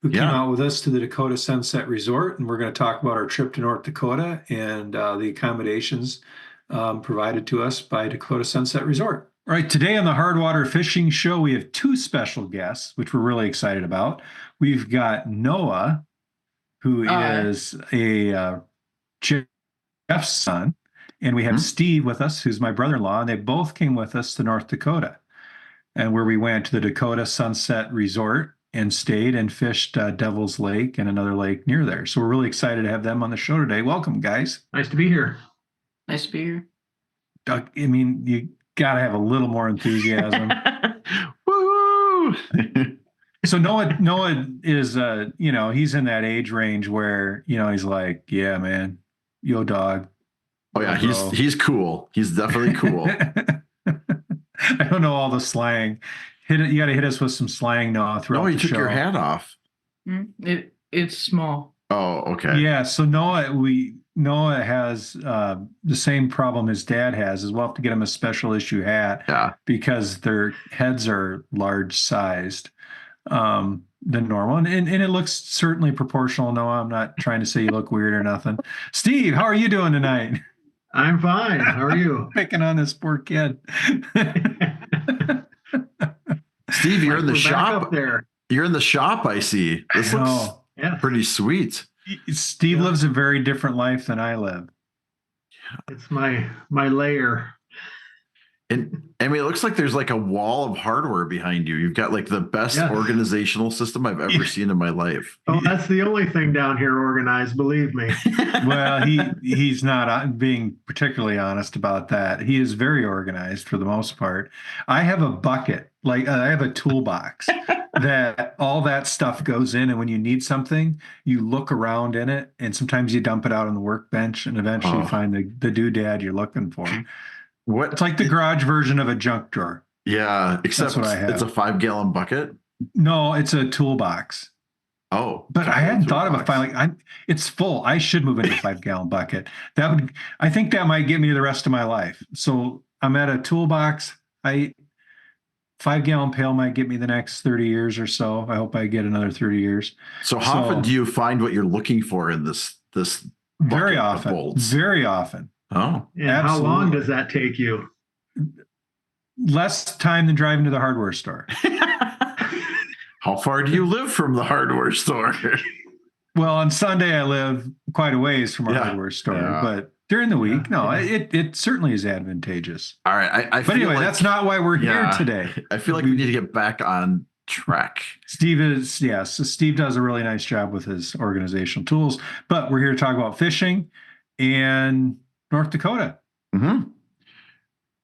who came out with us to the Dakota Sunset Resort, and we're going to talk about our trip to North Dakota and the accommodations provided to us by Dakota Sunset Resort. All right, today on the Hardwater Fishing Show, we have 2 special guests, which we're really excited about. We've got Noah, who is a Jeff's son, and we have Steve with us, who's my brother-in-law, and they both came with us to North Dakota, and where we went to the Dakota Sunset Resort and stayed and fished Devil's Lake and another lake near there. So we're really excited to have them on the show today. Welcome, guys. Nice to be here. Nice to be here. I mean, you got to have a little more enthusiasm. Woo! So Noah is, he's in that age range where, he's like, yeah, man, yo dog. Oh yeah, he's cool. He's definitely cool. I don't know all the slang. You got to hit us with some slang, Noah, throughout the show. You took your hat off. It's small. Oh, okay. Yeah, so Noah has the same problem his dad has, is we'll have to get him a special issue hat because their heads are large sized than normal. And it looks certainly proportional, Noah. I'm not trying to say you look weird or nothing. Steve, how are you doing tonight? I'm fine. How are you? Picking on this poor kid. Steve, you're in the shop up there. You're in the shop, I see. This looks pretty sweet. Steve lives a very different life than I live. It's my lair. And I mean, it looks like there's like a wall of hardware behind you. You've got like the best Yes. organizational system I've ever seen in my life. Oh, that's the only thing down here organized, believe me. Well, he's not being particularly honest about that. He is very organized for the most part. I have a bucket, like I have a toolbox that all that stuff goes in, and when you need something, you look around in it, and sometimes you dump it out on the workbench, and eventually you find the doodad you're looking for. What? It's like the garage version of a junk drawer. Yeah, except what I have. it's a 5-gallon bucket. No, it's a toolbox. Oh, But I hadn't thought of a toolbox. it's full. I should move into a 5-gallon bucket. I think that might get me the rest of my life. So I'm at a toolbox. 5-gallon pail might get me the next 30 years or so. I hope I get another 30 years. So how often do you find what you're looking for in this Very bucket of often. bolts? Very often. Oh, And how long Absolutely. does that take you? Less time than driving to the hardware store. how far do you live from the hardware store? Well, on Sunday I live quite a ways from a hardware store, but during the week, it certainly is advantageous. All right, I But feel anyway, like, that's not why we're here today. I feel like we need to get back on track. Steve does a really nice job with his organizational tools, but we're here to talk about fishing in North Dakota. Mm-hmm.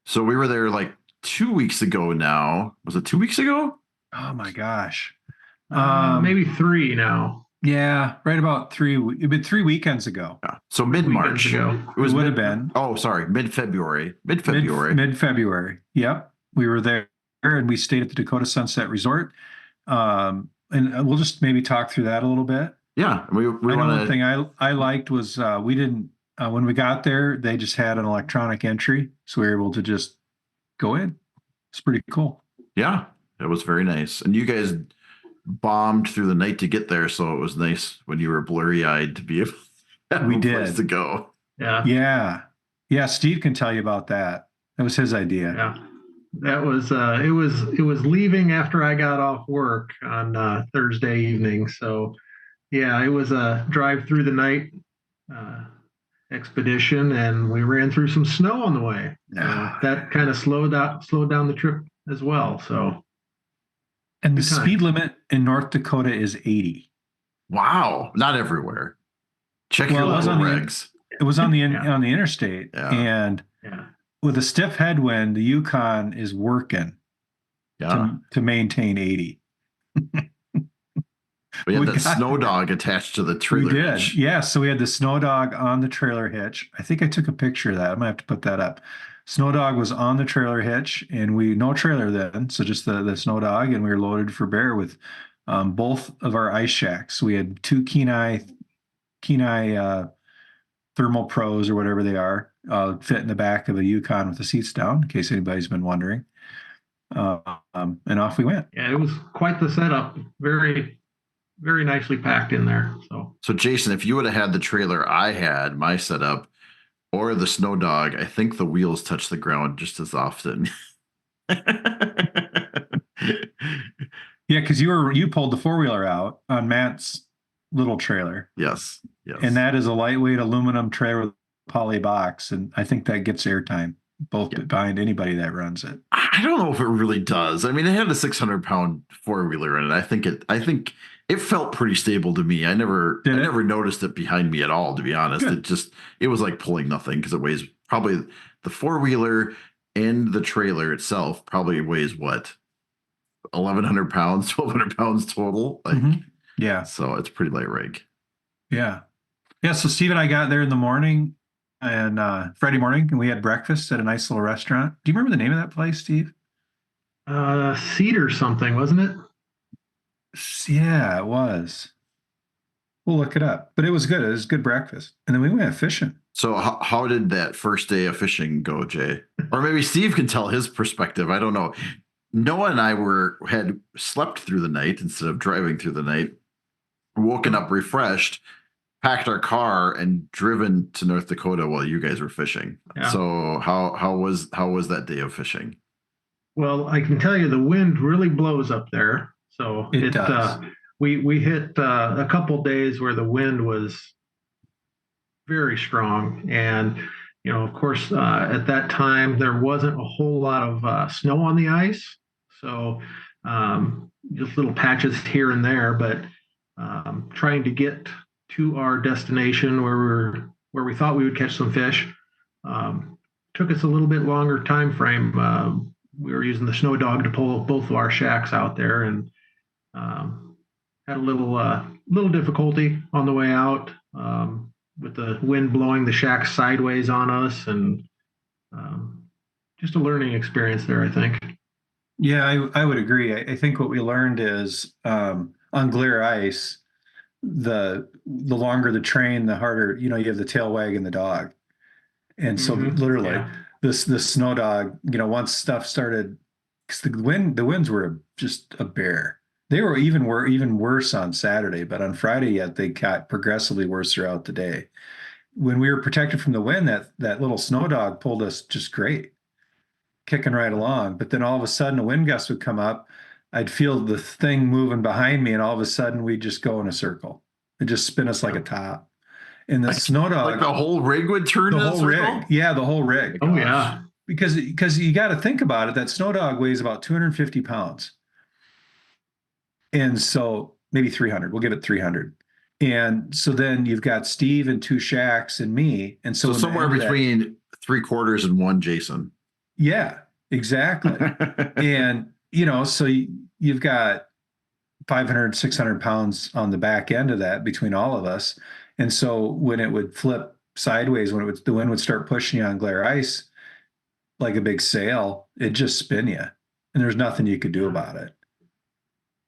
So we were there like 2 weeks ago now. Was it 2 weeks ago? Oh my gosh. Maybe 3 now. Yeah, right about 3 weekends ago. Yeah. So mid-March. Weekends ago. It would have been. Oh, sorry, mid-February. Mid-February. Mid-February. Yep. We were there and we stayed at the Dakota Sunset Resort. And we'll just maybe talk through that a little bit. Yeah. One thing I liked was we didn't when we got there, they just had an electronic entry. So we were able to just go in. It's pretty cool. Yeah, it was very nice. And you guys bombed through the night to get there, so it was nice when you were blurry-eyed to be able to have a place to go. Yeah. Steve can tell you about that. That was his idea. Yeah. That was it was leaving after I got off work on Thursday evening. So yeah, it was a drive through the night expedition, and we ran through some snow on the way. That kind of slowed down the trip as well. So, and the speed limit in North Dakota is 80. Wow, not everywhere. Check your local regs. It was on the on the interstate, and with a stiff headwind, the Yukon is working to maintain 80. We had that snow dog attached to the trailer hitch. Yeah, so we had the snow dog on the trailer hitch. I think I took a picture of that. I might have to put that up. Snow dog was on the trailer hitch, and no trailer then, so just the snow dog, and we were loaded for bear with both of our ice shacks. We had 2 Kenai Thermal Pros or whatever they are, fit in the back of the Yukon with the seats down, in case anybody's been wondering. And off we went. Yeah, it was quite the setup. Very, very nicely packed in there. So Jason, if you would have had the trailer I had, my setup, or the snow dog, I think the wheels touch the ground just as often. Yeah, because you pulled the 4-wheeler out on Matt's little trailer. Yes. And that is a lightweight aluminum trailer with a poly box, and I think that gets airtime behind anybody that runs it. I don't know if it really does. I mean, it had a 600-pound 4-wheeler in it. I think it felt pretty stable to me. I never noticed it behind me at all, to be honest. Good. It was like pulling nothing, because it weighs probably the 4-wheeler and the trailer itself probably weighs what, 1,100 pounds, 1,200 pounds total. Yeah. So it's a pretty light rig. Yeah. Yeah. So Steve and I got there in the morning, and Friday morning, and we had breakfast at a nice little restaurant. Do you remember the name of that place, Steve? Cedar something, wasn't it? Yeah, it was. We'll look it up, but it was good. It was good breakfast. And then we went fishing. So how did that first day of fishing go, Jay? Or maybe Steve can tell his perspective. I don't know. Noah and I had slept through the night instead of driving through the night, woken up refreshed, packed our car, and driven to North Dakota while you guys were fishing. Yeah. So how was that day of fishing? Well, I can tell you the wind really blows up there. So it does. We hit a couple days where the wind was very strong, and Of course, at that time there wasn't a whole lot of snow on the ice, so just little patches here and there. But trying to get to our destination where we thought we would catch some fish took us a little bit longer time frame. We were using the snow dog to pull both of our shacks out there, and had a little difficulty on the way out with the wind blowing the shack sideways on us, and just a learning experience there, I think. Yeah, I would agree. I think what we learned is on glare ice, the longer the train, the harder, you have the tail wagging the dog. And so literally Yeah. the snow dog, once stuff started, because the winds were just a bear. They were even worse on Saturday, but on Friday yet they got progressively worse throughout the day. When we were protected from the wind, that little snow dog pulled us just great, kicking right along. But then all of a sudden a wind gust would come up. I'd feel the thing moving behind me, and all of a sudden we'd just go in a circle. It'd just spin us like a top. And the snow dog, Like the whole rig would turn the in a whole circle? rig. Yeah, the whole rig. Oh yeah. Because you got to think about it. That snow dog weighs about 250 pounds. And so maybe 300. We'll give it 300. And so then you've got Steve and two shacks and me. And so somewhere between 3/4 and one Jason. Yeah, exactly. And, so you've got 500, 600 pounds on the back end of that between all of us. And so when it would flip sideways, the wind would start pushing you on glare ice like a big sail, it'd just spin you. And there's nothing you could do about it.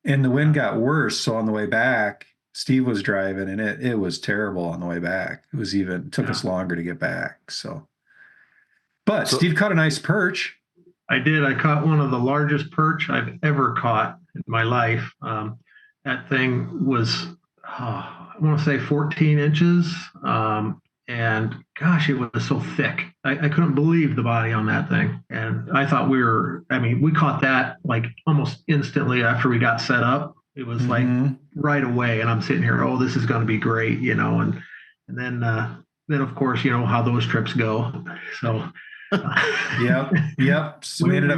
And the wind got worse. So on the way back, Steve was driving, and it was terrible on the way back. It took us longer to get back. But Steve caught a nice perch. I did. I caught one of the largest perch I've ever caught in my life. That thing was, I want to say 14 inches. And gosh, it was so thick. I couldn't believe the body on that thing. And I thought we caught that like almost instantly after we got set up. It was like right away. And I'm sitting here, oh, this is going to be great, and then of course, how those trips go. So, Yep. So we ended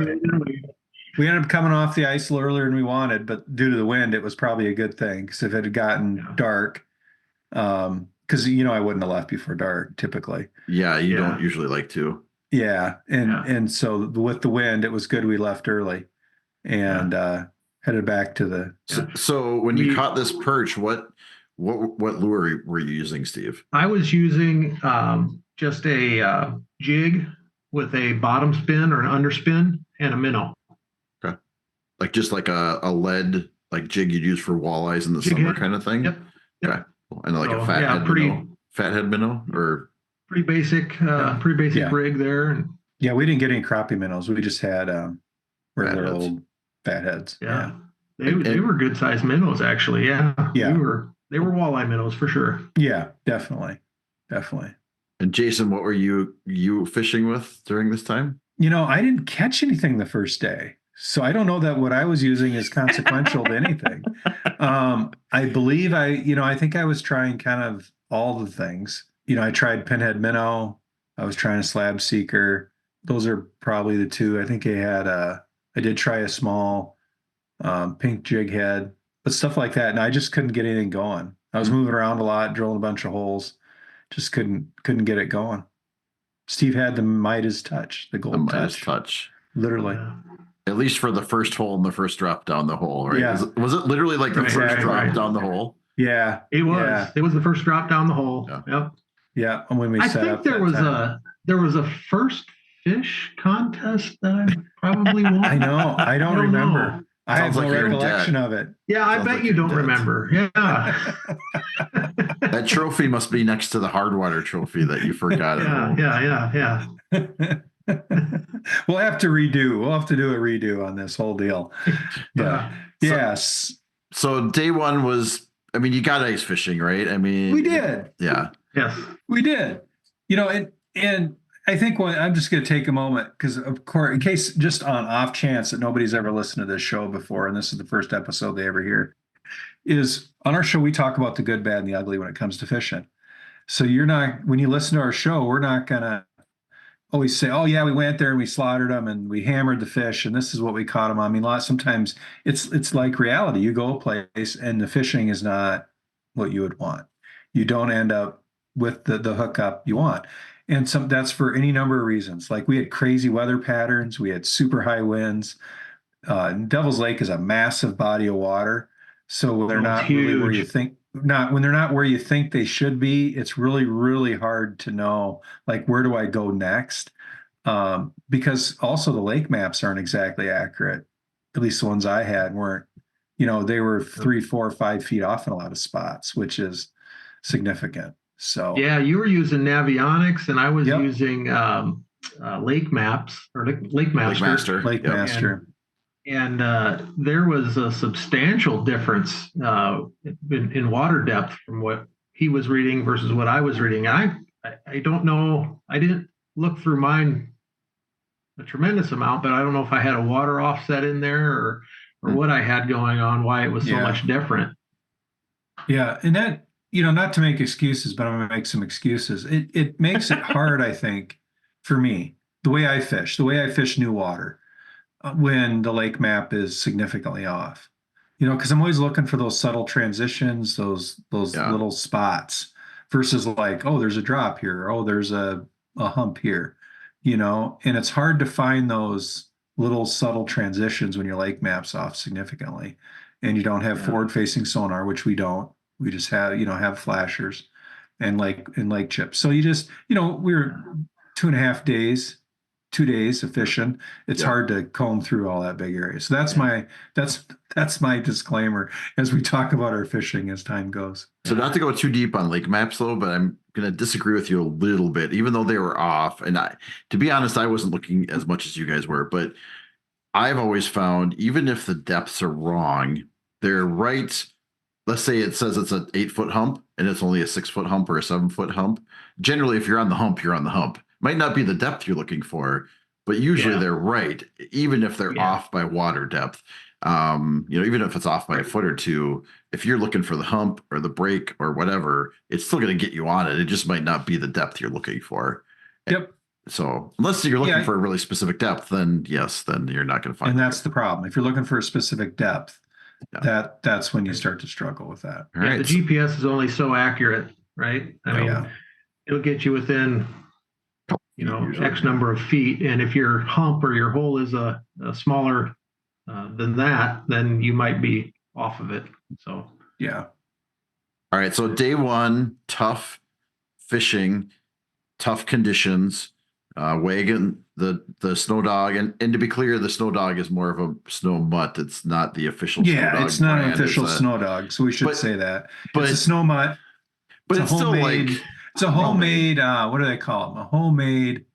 up coming off the ice a little earlier than we wanted, but due to the wind, it was probably a good thing. Because if it had gotten dark, because I wouldn't have left before dark typically. Yeah, you don't usually like to. Yeah, and so with the wind, it was good we left early, and headed back to the. So when you caught this perch, what lure were you using, Steve? I was using just a jig with a bottom spin or an underspin and a minnow. Okay, just like a lead jig you'd use for walleyes in the Jig summer head. kind of thing. Yep. Okay, and a fathead minnow, or pretty basic rig there. And yeah, we didn't get any crappie minnows. We just had regular Fatheads. old fatheads. Yeah. They were good sized minnows actually. Yeah. Yeah. They were walleye minnows for sure. Yeah, definitely. And Jason, what were you fishing with during this time? I didn't catch anything the first day. So I don't know that what I was using is consequential to anything. I believe I think I was trying kind of all the things. I tried pinhead minnow. I was trying a slab seeker. Those are probably the two. I think I did try a small pink jig head, but stuff like that. And I just couldn't get anything going. I was moving around a lot, drilling a bunch of holes. Just couldn't get it going. Steve had the Midas touch, the gold touch. Literally. Yeah. At least for the first hole and the first drop down the hole, right? Yeah. Was it literally like the first drop down the hole? Yeah. It was. Yeah. It was the first drop down the hole. Yeah. Yep. Yeah. And when we I set think up there was a first fish contest that I probably won. I know. I don't remember. know. I have Sounds no like you're in recollection debt. of it. Yeah, I Sounds bet like you you're don't dead. remember. Yeah. That trophy must be next to the hardwater trophy that you forgot. Yeah. We'll have to redo. We'll have to do a redo on this whole deal. But yes. So day one was, you got ice fishing, right? We did. Yeah. Yes. We did. And I think I'm just going to take a moment because, of course, in case just on off chance that nobody's ever listened to this show before, and this is the first episode they ever hear, is on our show, we talk about the good, bad, and the ugly when it comes to fishing. So when you listen to our show, we're not going to always say, "Oh yeah, we went there and we slaughtered them and we hammered the fish and this is what we caught them." I mean, sometimes it's like reality. You go a place and the fishing is not what you would want. You don't end up with the hookup you want, and that's for any number of reasons. Like we had crazy weather patterns, we had super high winds. Devil's Lake is a massive body of water, so they're Oh, it's not really where you huge. think not when they're not where you think they should be. It's really really hard to know like where do I go next, because also the lake maps aren't exactly accurate. At least the ones I had weren't. They were 3, 4, 5 feet off in a lot of spots, which is significant. So Yeah, you were using Navionics, and I was yep, using Lake Maps or Lake Master. Lake Yep. Master. And there was a substantial difference in water depth from what he was reading versus what I was reading. I don't know. I didn't look through mine a tremendous amount, but I don't know if I had a water offset in there or what I had going on, why it was so Yeah. much different. Yeah, and that, not to make excuses, but I'm gonna make some excuses. It makes it hard, I think, for me, the way I fish new water, when the lake map is significantly off. Because I'm always looking for those subtle transitions, those Yeah. little spots, versus like, oh, there's a drop here, oh, there's a hump here, and it's hard to find those little subtle transitions when your lake map's off significantly, and you don't have Yeah. forward-facing sonar, which we don't. We just have flashers and lake chips. So you just, we were 2.5 days, 2 days of fishing. It's Yeah. hard to comb through all that big area. So that's my disclaimer as we talk about our fishing as time goes. So not to go too deep on lake maps though, but I'm going to disagree with you a little bit, even though they were off. And to be honest, I wasn't looking as much as you guys were, but I've always found even if the depths are wrong, they're right. Let's say it says it's an 8-foot hump and it's only a 6-foot hump or a 7-foot hump. Generally, if you're on the hump, you're on the hump. Might not be the depth you're looking for, but usually they're right, even if they're off by water depth. Even if it's off by a foot or two, if you're looking for the hump or the break or whatever, it's still going to get you on it. It just might not be the depth you're looking for. Yep. So unless you're looking for a really specific depth, then yes, then you're not going to find. And that's the problem. If you're looking for a specific depth, that's when you start to struggle with that. All right. The GPS is only so accurate, right? I mean, it'll get you within, usually, X number of feet. And if your hump or your hole is a smaller than that, then you might be off of it. So, yeah. All right. So day one, tough fishing, tough conditions, wagon, the snow dog. And to be clear, the snow dog is more of a snow mutt. It's not the official snow dog. It's not brand. an official snow dog. So we should say that. But it's a snow mutt. But it's still like it's a homemade, what do they call them? A homemade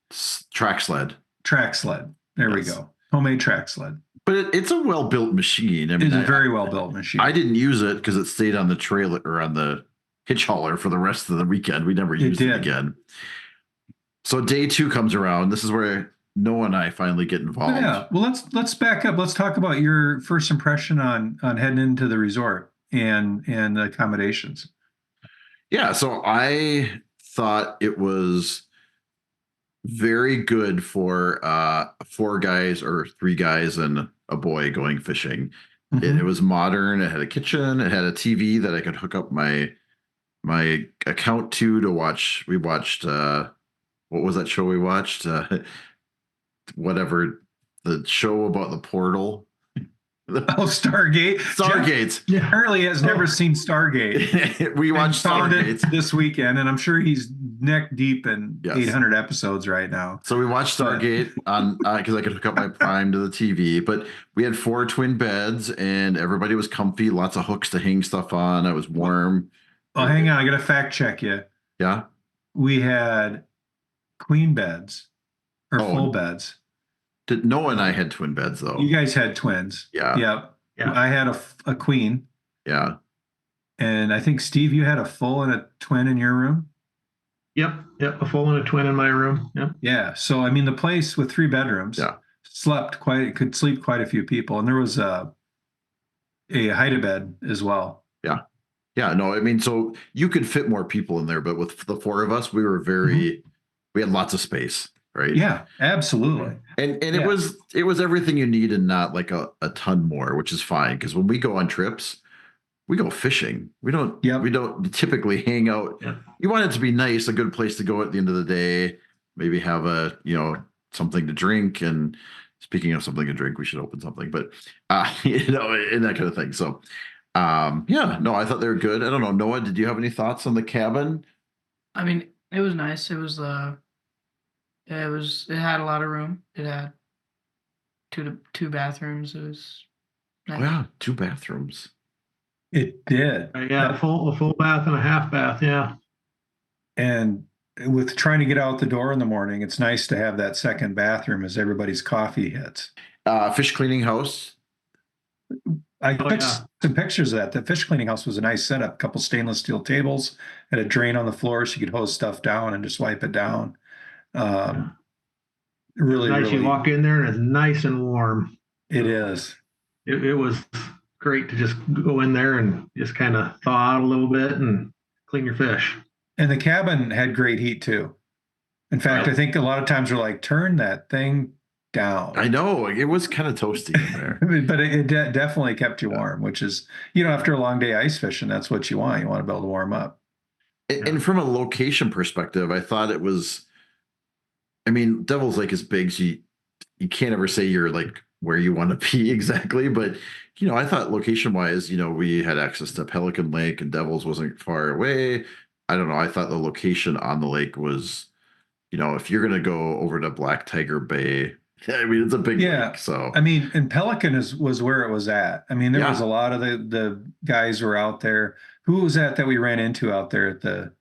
track sled. There we go. Homemade track sled. But it's a well-built machine. I mean, it's a very well-built machine. I didn't use it because it stayed on the trailer or on the hitch hauler for the rest of the weekend. We never used it again. So day 2 comes around. This is where Noah and I finally get involved. Yeah. Well, let's back up. Let's talk about your first impression on heading into the resort and the accommodations. Yeah. So I thought it was very good for 4 guys or 3 guys and a boy going fishing. Mm-hmm. It was modern. It had a kitchen. It had a TV that I could hook up my account to watch. We watched what was that show we watched? Whatever, the show about the portal. Stargate. Stargates. Harley has never seen Stargate. We watched Stargate this weekend, and I'm sure he's neck deep in 800 episodes right now. So we watched Stargate on because I could hook up my Prime to the TV. But we had 4 twin beds, and everybody was comfy. Lots of hooks to hang stuff on. I was warm. Oh, hang on, I gotta fact check you. Yeah. We had queen beds or full beds. Noah and I had twin beds though. You guys had twins. Yeah. Yep. Yeah. I had a queen. Yeah. And I think Steve, you had a full and a twin in your room. Yep. A full and a twin in my room. Yep. Yeah. So I mean, the place with 3 bedrooms. Yeah. Could sleep quite a few people, and there was a hide-a-bed as well. Yeah. Yeah. No, I mean, so you could fit more people in there, but with the 4 of us, we were we had lots of space. right? Yeah, absolutely. And Yeah. it was everything you need and not like a ton more, which is fine because when we go on trips, we go fishing. We don't typically hang out. Yep. You want it to be nice, a good place to go at the end of the day. Maybe have a something to drink. And speaking of something to drink, we should open something, but and that kind of thing. So yeah, no, I thought they were good. I don't know, Noah, did you have any thoughts on the cabin? I mean, it was nice. It was it had a lot of room. It had two bathrooms. It was nice. Oh, yeah, 2 bathrooms. It did. Yeah, a full bath and a half bath. Yeah. And with trying to get out the door in the morning, it's nice to have that second bathroom as everybody's coffee hits. Fish cleaning house. I took some pictures of that. The fish cleaning house was a nice setup. A couple stainless steel tables and a drain on the floor so you could hose stuff down and just wipe it down. Really, nice. really, you walk in there and it's nice and warm. It is. It was great to just go in there and just kind of thaw out a little bit and clean your fish. And the cabin had great heat too. In fact, I think a lot of times we're like, turn that thing down. I know it was kind of toasty in there, but it definitely kept you warm, which is, after a long day ice fishing, that's what you want. You want to be able to warm up. And from a location perspective, I thought it was, I mean, Devil's Lake is big, so you can't ever say you're like where you want to be exactly. But, I thought location wise, we had access to Pelican Lake and Devil's wasn't far away. I don't know. I thought the location on the lake was, if you're going to go over to Black Tiger Bay, I mean, it's a big lake. So, I mean, and Pelican was where it was at. I mean, there was a lot of the guys were out there. Who was that we ran into out there at the?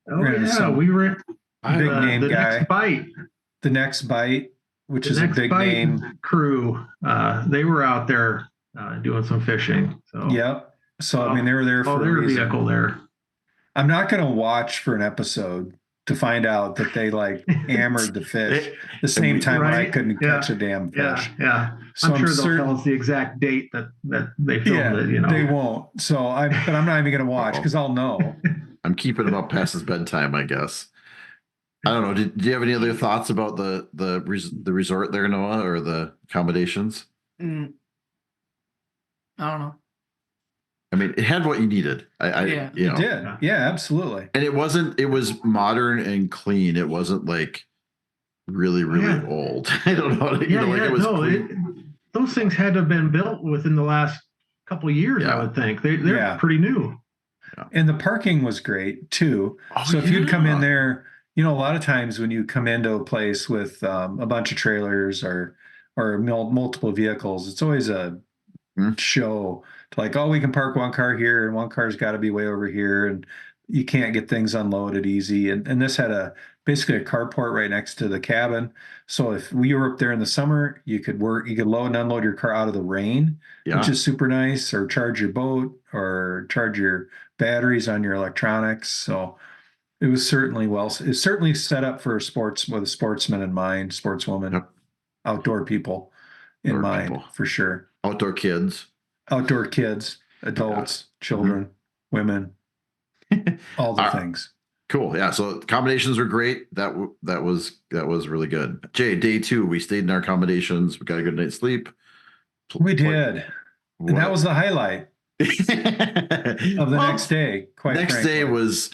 We were big name the guy. Next Bite. The Next Bite, which the is a big name crew. They were out there doing some fishing. So yep. So I mean, they were there for their a reason. vehicle there. I'm not going to watch for an episode to find out that they like hammered the fish the same time when I couldn't catch a damn fish. Yeah. So I'm sure they'll tell us the exact date that they filmed it. They won't. So but I'm not even going to watch because I'll know. I'm keeping him up past his bedtime, I guess. I don't know. Do you have any other thoughts about the resort there, Noah, or the accommodations? I don't know. I mean, it had what you needed. It did. Yeah, absolutely. And it was modern and clean. It wasn't like really, really old. I don't know. It was clean. Those things had to have been built within the last couple of years, I would think. They're pretty new. Yeah. And the parking was great too. So if you'd come in there, a lot of times when you come into a place with a bunch of trailers or multiple vehicles, it's always a show to like, we can park one car here and one car's got to be way over here and you can't get things unloaded easy. And this had basically a carport right next to the cabin. So if we were up there in the summer, you could load and unload your car out of the rain, which is super nice, or charge your boat or charge your batteries on your electronics. So it was certainly set up for with a sportsman in mind, sportswoman, outdoor people in mind, for sure. Outdoor kids, adults, children, women, all the things. Cool. Yeah. So accommodations were great. That was really good. Jay, day 2, we stayed in our accommodations. We got a good night's sleep. We did. And that was the highlight of the next day. Next day was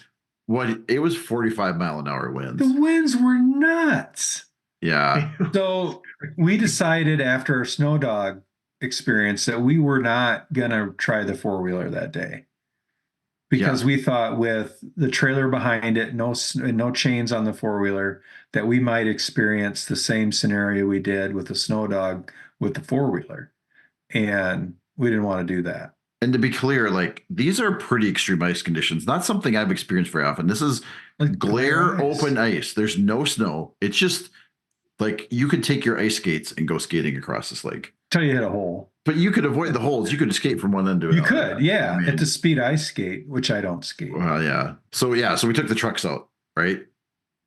it was 45-mile-an-hour winds. The winds were nuts. Yeah. So we decided after our snow dog experience that we were not going to try the 4-wheeler that day because we thought with the trailer behind it, no chains on the 4-wheeler, that we might experience the same scenario we did with the snow dog with the 4-wheeler. And we didn't want to do that. And to be clear, like, these are pretty extreme ice conditions. Not something I've experienced very often. This is like glare open ice. There's no snow. It's just like you could take your ice skates and go skating across this lake. Till you hit a hole. But you could avoid the holes. You could escape from one end to another. You could, yeah. I mean, at the speed I skate, which I don't skate. Well, yeah. So we took the trucks out, right?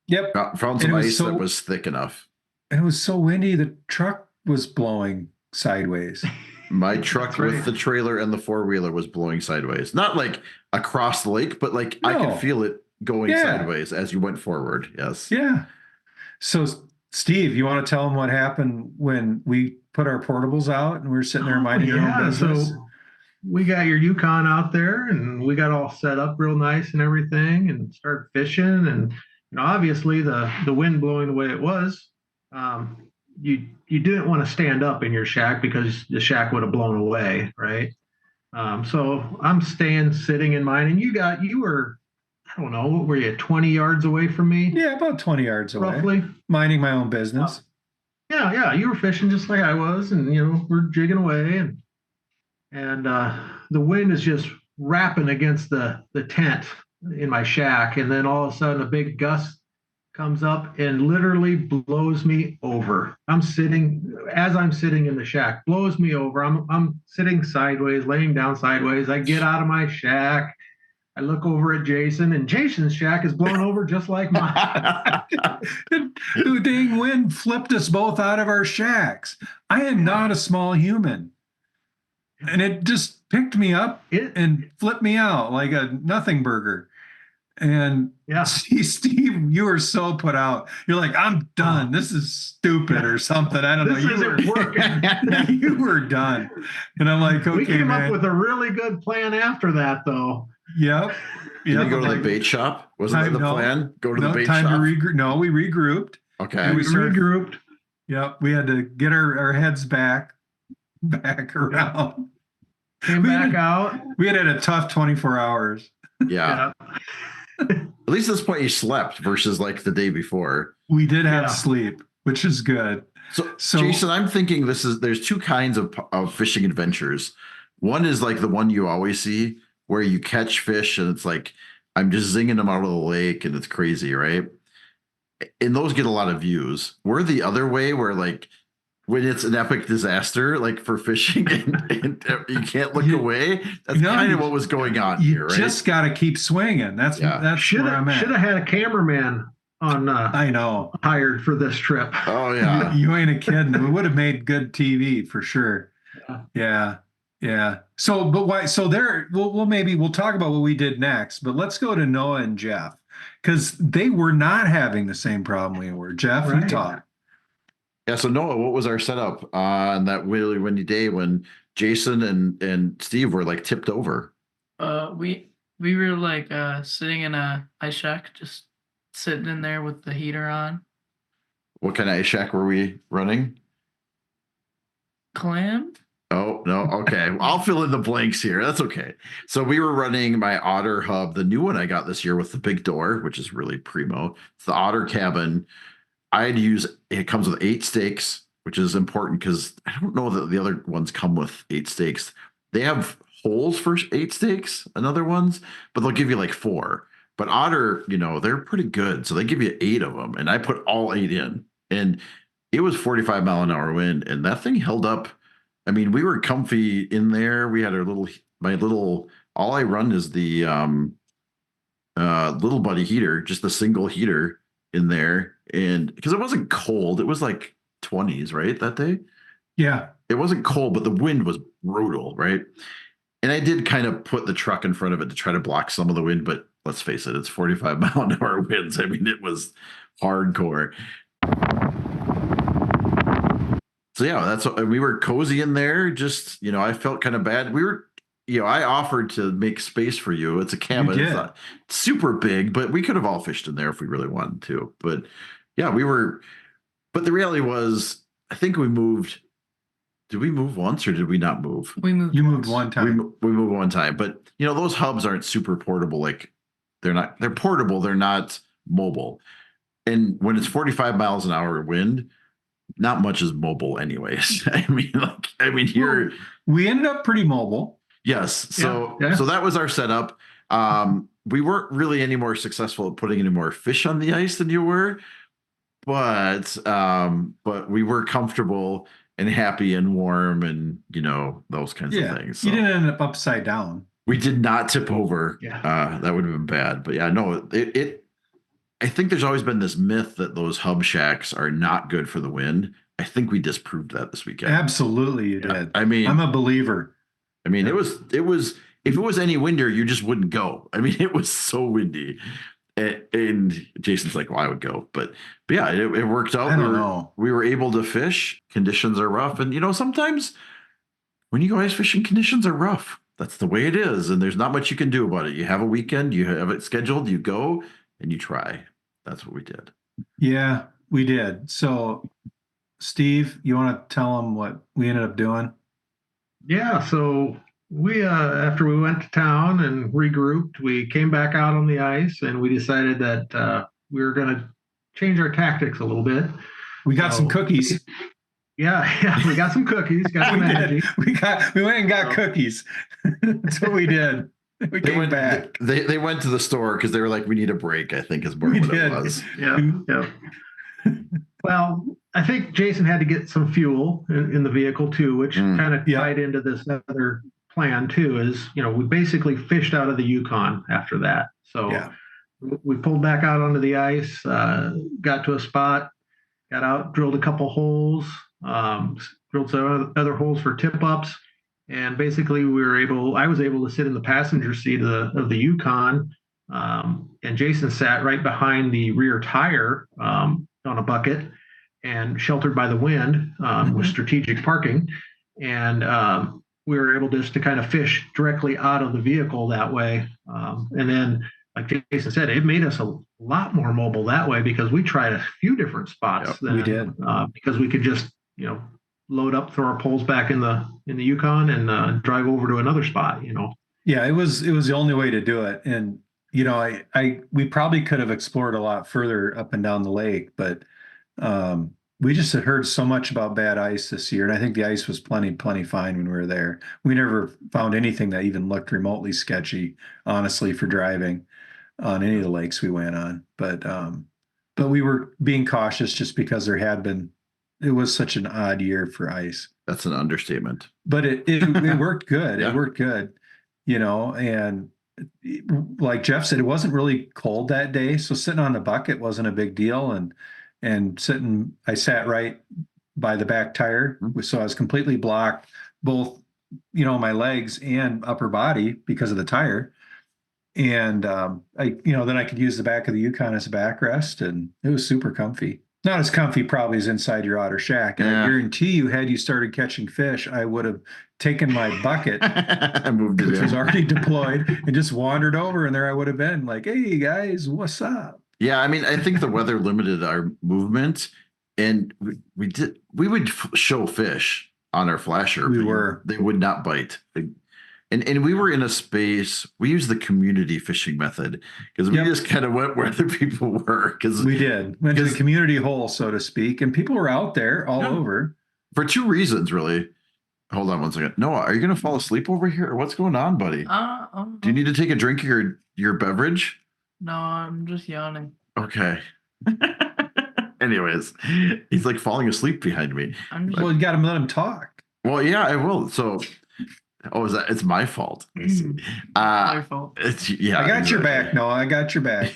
Yep. Found some ice that was thick enough. And it was so windy, the truck was blowing sideways. My truck with the trailer and the 4-wheeler was blowing sideways. Not like across the lake, but like I could feel it going sideways as you went forward. Yes. Yeah. So, Steve, you want to tell them what happened when we put our portables out and we were sitting there minding our own business? So we got your Yukon out there and we got all set up real nice and everything and started fishing. And obviously the wind blowing the way it was, you didn't want to stand up in your shack because the shack would have blown away, right? So I'm sitting in mine, and you were, I don't know, what were you, 20 yards away from me? Yeah, about 20 yards away. Roughly. Minding my own business. Yeah, you were fishing just like I was, and we're jigging away, and the wind is just rapping against the tent in my shack, and then all of a sudden a big gust comes up and literally blows me over. I'm sitting in the shack, blows me over. I'm sitting sideways, laying down sideways. I get out of my shack. I look over at Jason, and Jason's shack is blown over just like mine. The dang wind flipped us both out of our shacks. I am not a small human. And it just picked me up and flipped me out like a nothing burger. And Steve, you were so put out. You're like, I'm done. This is stupid or something. I don't know. This isn't working. You were done. And I'm like, okay, we came up with a really good plan after that, though. Yep. Did you go to the bait shop? Wasn't that the plan? Go to the bait shop? We regrouped. Okay. We regrouped. Yep. We had to get our heads back around. Came back out. We had a tough 24 hours. Yeah. At least at this point you slept versus like the day before. We did have sleep, which is good. So Jason, I'm thinking there's two kinds of fishing adventures. One is like the one you always see where you catch fish and it's like, I'm just zinging them out of the lake and it's crazy, right? And those get a lot of views. We're the other way where like when it's an epic disaster, like for fishing and you can't look away. That's kind of what was going on here, right? You just got to keep swinging. That's where I'm at. Should have had a cameraman on. I know. Hired for this trip. Oh yeah. You ain't a kid. We would have made good TV for sure. Yeah. So, but why? So we'll talk about what we did next. But let's go to Noah and Jeff because they were not having the same problem we were. Jeff, you talk. Yeah, so Noah, what was our setup on that really windy day when Jason and Steve were like tipped over? We were like sitting in a ice shack, just sitting in there with the heater on. What kind of ice shack were we running? Clam? Oh, no. Okay. I'll fill in the blanks here. That's okay. So we were running my Otter hub, the new one I got this year with the big door, which is really primo. It's the Otter cabin. It comes with 8 stakes, which is important because I don't know that the other ones come with 8 stakes. They have holes for 8 stakes, another ones, but they'll give you like 4. But Otter, they're pretty good. So they give you 8 of them. And I put all 8 in. And it was 45 mile an hour wind. And that thing held up. I mean, we were comfy in there. We had all I run is the little buddy heater, just a single heater in there. And because it wasn't cold, it was like 20s, right? That day. Yeah. It wasn't cold, but the wind was brutal, right? And I did kind of put the truck in front of it to try to block some of the wind, but let's face it, it's 45 mile an hour winds. I mean, it was hardcore. So yeah, we were cozy in there. Just, I felt kind of bad. We were, I offered to make space for you. It's a cabin. It's not super big, but we could have all fished in there if we really wanted to. But yeah, but the reality was, I think we moved. Did we move once or did we not move? You moved one time. We moved one time, but those hubs aren't super portable. Like they're portable. They're not mobile. And when it's 45 miles an hour wind, not much is mobile anyways. I mean, here we ended up pretty mobile. Yes. So that was our setup. We weren't really any more successful at putting any more fish on the ice than you were, but we were comfortable and happy and warm and those kinds of things. So you didn't end up upside down. We did not tip over. Yeah. That would have been bad. But yeah, no, I think there's always been this myth that those hub shacks are not good for the wind. I think we disproved that this weekend. Absolutely, you did. I mean, I'm a believer. I mean, it was if it was any windier, you just wouldn't go. I mean, it was so windy. And Jason's like, well, I would go, but yeah, it worked out. I don't know. We were able to fish. Conditions are rough, and sometimes when you go ice fishing, conditions are rough. That's the way it is, and there's not much you can do about it. You have a weekend, you have it scheduled, you go and you try. That's what we did. Yeah, we did. So, Steve, you want to tell them what we ended up doing? Yeah, so we after we went to town and regrouped, we came back out on the ice and we decided that we were going to change our tactics a little bit. We got some cookies. Yeah, we got some cookies, got some energy. We went and got cookies. That's what we did. We came back. They went to the store because they were like, we need a break, I think is more what it was. Yeah. Well, I think Jason had to get some fuel in the vehicle too, which kind of tied into this other plan too. Is we basically fished out of the Yukon after that. So we pulled back out onto the ice, got to a spot, got out, drilled a couple holes, drilled some other holes for tip ups, and basically I was able to sit in the passenger seat of the Yukon, and Jason sat right behind the rear tire on a bucket and sheltered by the wind with strategic parking. And we were able just to kind of fish directly out of the vehicle that way. And then, like Jason said, it made us a lot more mobile that way because we tried a few different spots. We did. Because we could just, load up, throw our poles back in the Yukon and drive over to another spot, Yeah, it was the only way to do it. And we probably could have explored a lot further up and down the lake, but we just had heard so much about bad ice this year, and I think the ice was plenty fine when we were there. We never found anything that even looked remotely sketchy, honestly, for driving on any of the lakes we went on. But we were being cautious just because it was such an odd year for ice. That's an understatement. But it worked good. Yeah. It worked good, and like Jeff said, it wasn't really cold that day, so sitting on the bucket wasn't a big deal. And I sat right by the back tire, so I was completely blocked, both my legs and upper body because of the tire. And then I could use the back of the Yukon as a backrest, and it was super comfy. Not as comfy probably as inside your otter shack. And I guarantee you, had you started catching fish, I would have taken my bucket, which was already deployed, and just wandered over, and there I would have been like, hey guys, what's up? Yeah, I mean, I think the weather limited our movement, and we would show fish on our flasher. They would not bite. And we were in a space, we used the community fishing method because we just kind of went where the people were. We went to the community hole, so to speak, and people were out there all over. For two reasons, really. Hold on one second. Noah, are you going to fall asleep over here? Or what's going on, buddy? Do you need to take a drink of your beverage? No, I'm just yawning. Okay. Anyways, he's like falling asleep behind me. Well, you got to let him talk. Well, yeah, I will. So... Oh, it's my fault. My fault. I got your back. No, I got your back.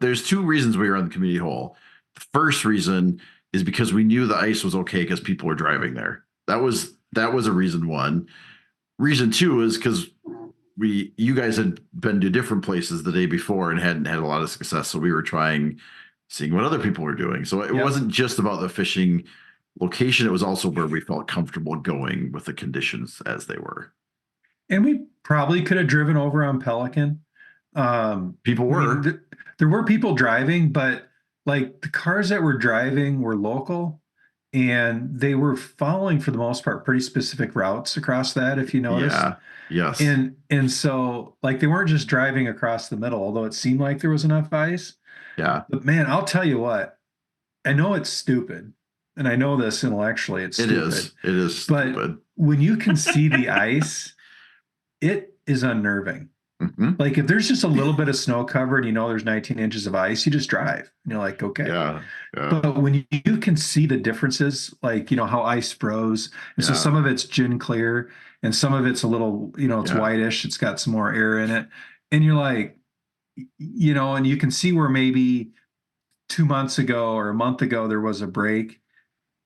There's two reasons we were on the community hole. The first reason is because we knew the ice was okay because people were driving there. That was a reason one. Reason two is because you guys had been to different places the day before and hadn't had a lot of success. So we were seeing what other people were doing. So it wasn't just about the fishing location, it was also where we felt comfortable going with the conditions as they were. And we probably could have driven over on Pelican. People were. There were people driving, but like the cars that were driving were local, and they were following, for the most part, pretty specific routes across that, if you noticed. Yeah. Yes. And so like they weren't just driving across the middle, although it seemed like there was enough ice. Yeah. But man, I'll tell you what, I know it's stupid. And I know this intellectually, it's stupid. It is stupid. But when you can see the ice, it is unnerving. Mm-hmm. Like if there's just a little bit of snow cover and there's 19 inches of ice, you just drive. And you're like, okay. Yeah. But when you can see the differences, like, how ice froze. And so some of it's gin clear and some of it's a little, it's whitish. It's got some more air in it. And you're like, and you can see where maybe 2 months ago or a month ago, there was a break.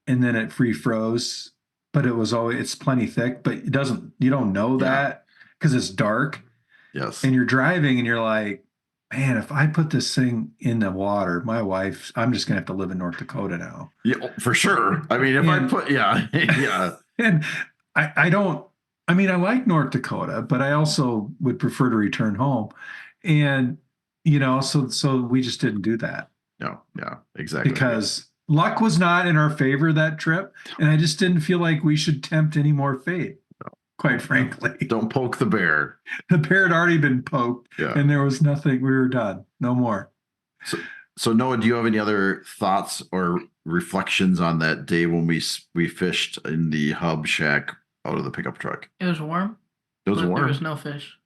And then it free froze, but it's plenty thick, but you don't know that because it's dark. Yes. And you're driving and you're like, man, if I put this thing in the water, I'm just gonna have to live in North Dakota now. Yeah, for sure. I mean, if I And- put, yeah, yeah. And I don't, I mean, I like North Dakota, but I also would prefer to return home. And, so we just didn't do that No, yeah, exactly. because luck was not in our favor that trip. And I just didn't feel like we should tempt any more fate, quite frankly. Don't poke the bear. The bear had already been poked Yeah. and there was nothing. We were done. No more. So Noah, do you have any other thoughts or reflections on that day when we fished in the hub shack out of the pickup truck? It was warm. It was but warm. There was no fish.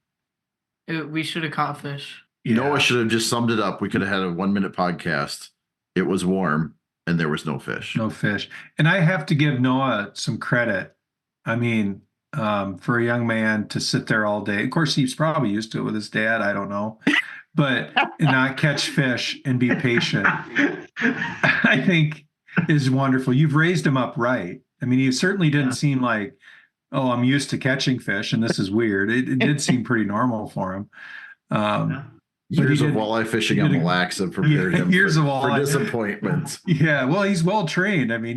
We should have caught fish. Yeah. Noah should have just summed it up. We could have had a 1-minute podcast. It was warm and there was no fish. No fish. And I have to give Noah some credit. I mean, for a young man to sit there all day. Of course, he's probably used to it with his dad. I don't know. But not catch fish and be patient, I think is wonderful. You've raised him up right. I mean, he certainly didn't seem like, oh, I'm used to catching fish and this is weird. It did seem pretty normal for him. Years of walleye fishing on Mille Lacs have prepared him for disappointments. Yeah, well, he's well trained. I mean,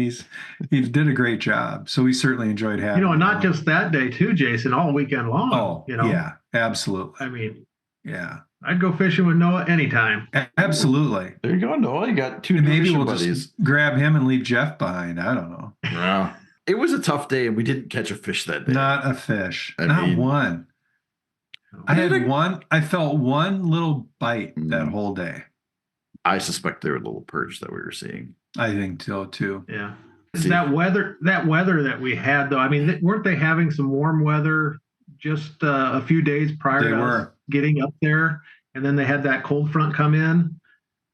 he did a great job. So we certainly enjoyed having him. Not just that day too, Jason, all weekend long. Oh, yeah, absolutely. I mean, yeah. I'd go fishing with Noah anytime. Absolutely. There you go, Noah. You got two And maybe fishing we'll buddies. just grab him and leave Jeff behind. I don't know. Yeah. It was a tough day and we didn't catch a fish that day. Not a fish. I Not mean- one. I felt one little bite that whole day. I suspect they were little perch that we were seeing. I think so too. Yeah. See. That weather that we had though, I mean, weren't they having some warm weather just a few days prior to us getting up there? And then they had that cold front come in.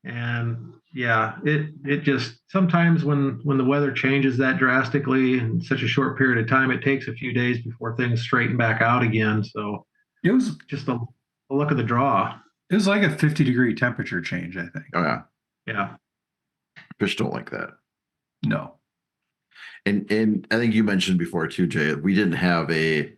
And yeah, it just sometimes when the weather changes that drastically in such a short period of time, it takes a few days before things straighten back out again. So it was just a luck of the draw. It was like a 50-degree temperature change, I think. Oh yeah. Yeah. Fish don't like that. No. And I think you mentioned before too, Jay, we didn't have a,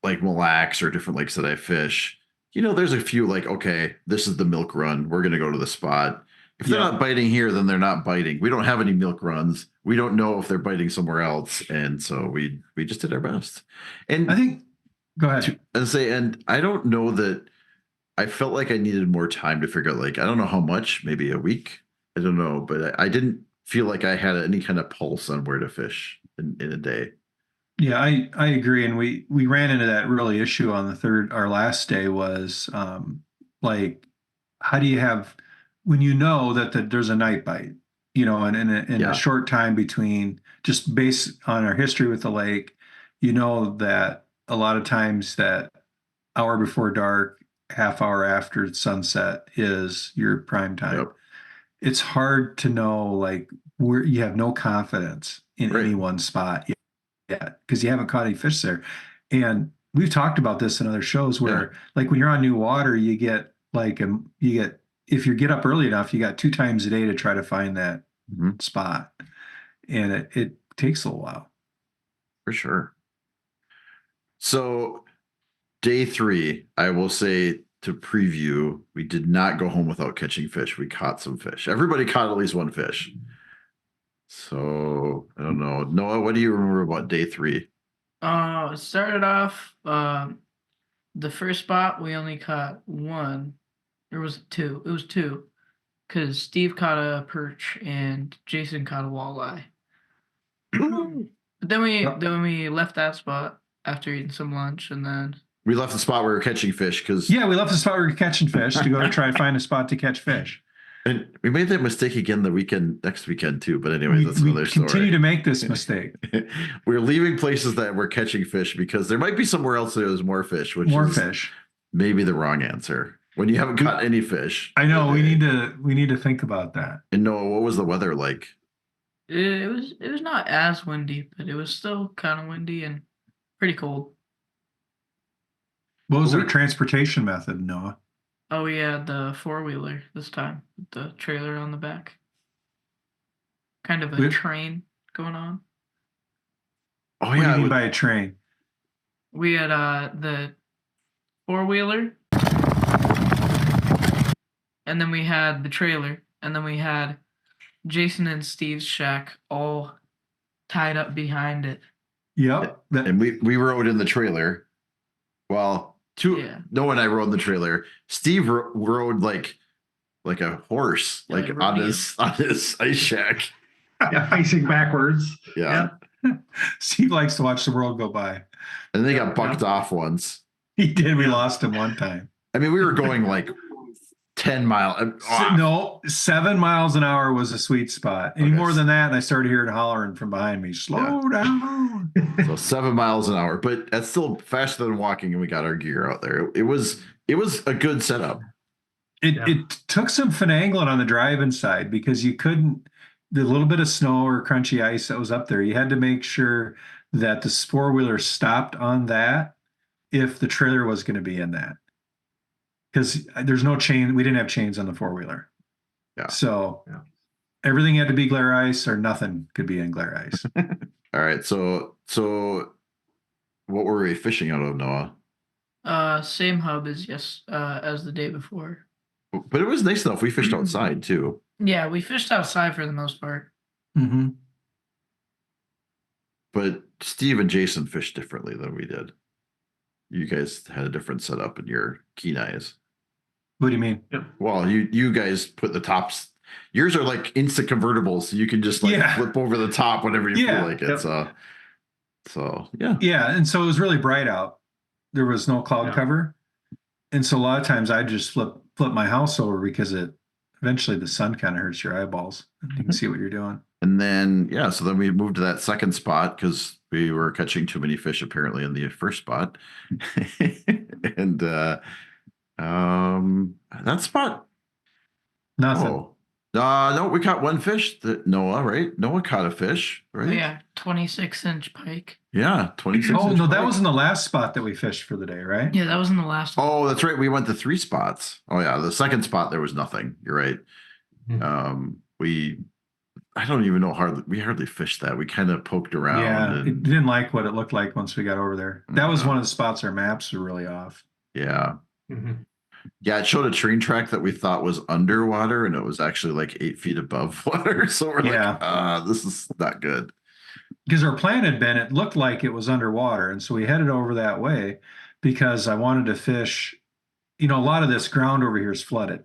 like Mille Lacs or different lakes that I fish. There's a few like, okay, this is the milk run. We're going to go to the spot. If they're not biting here, then they're not biting. We don't have any milk runs. We don't know if they're biting somewhere else. And so we just did our best. And I think, go ahead. And I don't know that I felt like I needed more time to figure out, like, I don't know how much, maybe a week. I don't know, but I didn't feel like I had any kind of pulse on where to fish in a day. Yeah, I agree. And we ran into that really issue on our last day was like, how do you have, when you know that there's a night bite, and in a short time between, just based on our history with the lake, that a lot of times that hour before dark, half hour after sunset is your prime time. Yep. It's hard to know, like, where you have no confidence in any one spot yet because you haven't caught any fish there. And we've talked about this in other shows where like when you're on new water, you get if you get up early enough, you got 2 times a day to try to find that spot. And it takes a little while. For sure. So day 3, I will say to preview, we did not go home without catching fish. We caught some fish. Everybody caught at least one fish. So I don't know. Noah, what do you remember about day 3? It started off the first spot we only caught one. There was 2. It was 2 because Steve caught a perch and Jason caught a walleye. But then we left that spot after eating some lunch, and then we left the spot where we were catching fish because we left the spot where we were catching fish to go try to find a spot to catch fish. And we made that mistake again next weekend too. But anyway, that's another story. We continue to make this mistake. We're leaving places that we're catching fish because there might be somewhere else that there's more fish, which is fish. Maybe the wrong answer. When you haven't caught any fish. I know, we need to think about that. And Noah, what was the weather like? It was not as windy, but it was still kind of windy and pretty cold. What was our transportation method, Noah? Oh, we had the 4-wheeler this time with the trailer on the back. Kind of a train going on. Oh, what do you mean by a train? We had the 4-wheeler. And then we had the trailer. And then we had Jason and Steve's shack all tied up behind it. Yep. And we rode in the trailer. Well, Noah and I rode in the trailer. Steve rode like a horse, like on his ice shack. Yeah, facing backwards. Yeah. Steve likes to watch the world go by. And they got bucked off once. He did. We lost him one time. I mean, we were going like 10 miles. No, 7 miles an hour was a sweet spot. Any more than that, and I started hearing hollering from behind me, slow down. So 7 miles an hour, but that's still faster than walking, and we got our gear out there. It was a good setup. It took some finagling on the driving side because you couldn't, the little bit of snow or crunchy ice that was up there, you had to make sure that the 4-wheeler stopped on that if the trailer was going to be in that. Because there's no chain, we didn't have chains on the 4-wheeler. Yeah. So everything had to be glare ice or nothing could be in glare ice. All right. So what were we fishing out of, Noah? Same hub as the day before. But it was nice enough. We fished outside too. Yeah, we fished outside for the most part. Mm-hmm. But Steve and Jason fished differently than we did. You guys had a different setup in your Kenais. What do you mean? Well, you guys put the tops. Yours are like instant convertibles, so you can just flip over the top whenever you feel like it. So yeah. Yeah, and so it was really bright out. There was no cloud cover, and so a lot of times I just flip my house over because eventually the sun kind of hurts your eyeballs. And you can see what you're doing. And then so then we moved to that second spot because we were catching too many fish apparently in the first spot, and that spot. Nothing. No, we caught one fish. Noah, right? Noah caught a fish, right? Oh, yeah, 26-inch pike. Yeah, 26. Oh no, that was in the last spot that we fished for the day, right? Yeah, that was in the last one. Oh, that's right. We went to 3 spots. Oh yeah, the second spot there was nothing. You're right. I don't even know we hardly fished that. We kind of poked around. Yeah, it didn't like what it looked like once we got over there. That was one of the spots our maps were really off. Yeah. Yeah, it showed a train track that we thought was underwater, and it was actually like 8 feet above water. So we're like, this is not good. Because our plan had been, it looked like it was underwater. And so we headed over that way because I wanted to fish. A lot of this ground over here is flooded.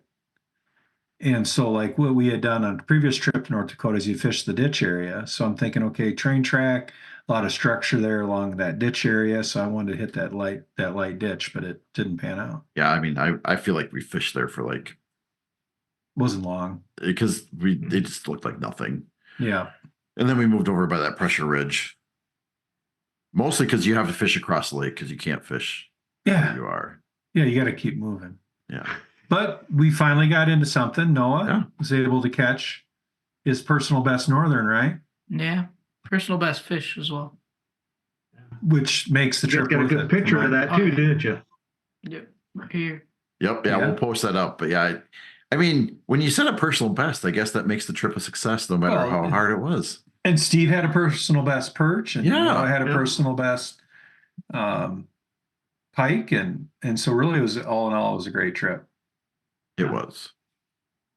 And so like what we had done on a previous trip to North Dakota is you fish the ditch area. So I'm thinking, okay, train track, a lot of structure there along that ditch area. So I wanted to hit that light ditch, but it didn't pan out. Yeah, I mean, I feel like we fished there for like wasn't long because it just looked like nothing. Yeah. And then we moved over by that pressure ridge. Mostly because you have to fish across the lake because you can't fish where you are. Yeah, you got to keep moving. Yeah. But we finally got into something. Noah was able to catch his personal best northern, right? Yeah, personal best fish as well. Which makes the trip. You got a good picture of that too, didn't you? Yep, right here. Yep, yeah, we'll post that up. But yeah, I mean, when you set a personal best, I guess that makes the trip a success no matter how hard it was. And Steve had a personal best perch, and I had a personal best pike, and so really it was all in all, it was a great trip. It was.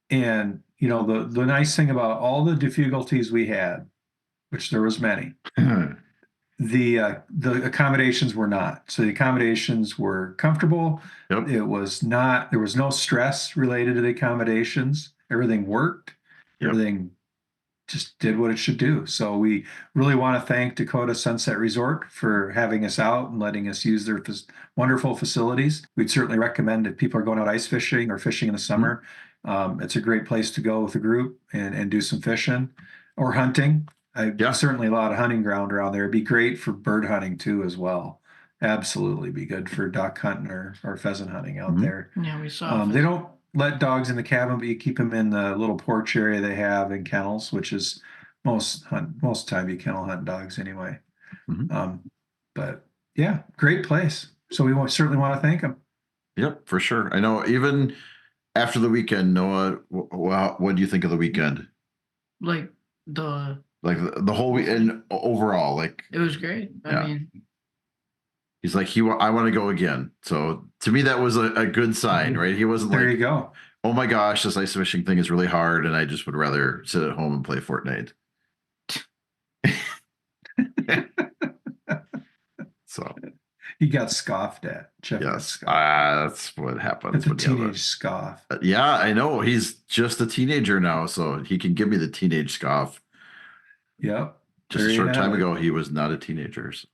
And the nice thing about all the difficulties we had, which there was many, the accommodations were not. So the accommodations were comfortable. Yep. It was not. There was no stress related to the accommodations. Everything worked. Yep. Everything just did what it should do. So we really want to thank Dakota Sunset Resort for having us out and letting us use their wonderful facilities. We'd certainly recommend if people are going out ice fishing or fishing in the summer, it's a great place to go with a group and do some fishing or hunting. Certainly a lot of hunting ground around there. It'd be great for bird hunting too as well. Absolutely be good for duck hunting or pheasant hunting out there. Yeah, we saw. They don't let dogs in the cabin, but you keep them in the little porch area they have in kennels, which is most time you kennel hunt dogs anyway. But yeah, great place. So we certainly want to thank them. Yep, for sure. I know even after the weekend, Noah, what do you think of the weekend? Like the whole weekend overall, like it was great. I mean, He's like, I want to go again. So to me, that was a good sign, right? He wasn't There like, you go. oh my gosh, this ice fishing thing is really hard, and I just would rather sit at home and play Fortnite. So He got scoffed at. Jeff got yes, scoffed. that's what happens. It's a when you have teenage scoff. yeah, I know. He's just a teenager now, so he can give me the teenage scoff. Yep. Just There a you short have time it. ago, he was not a teenager. So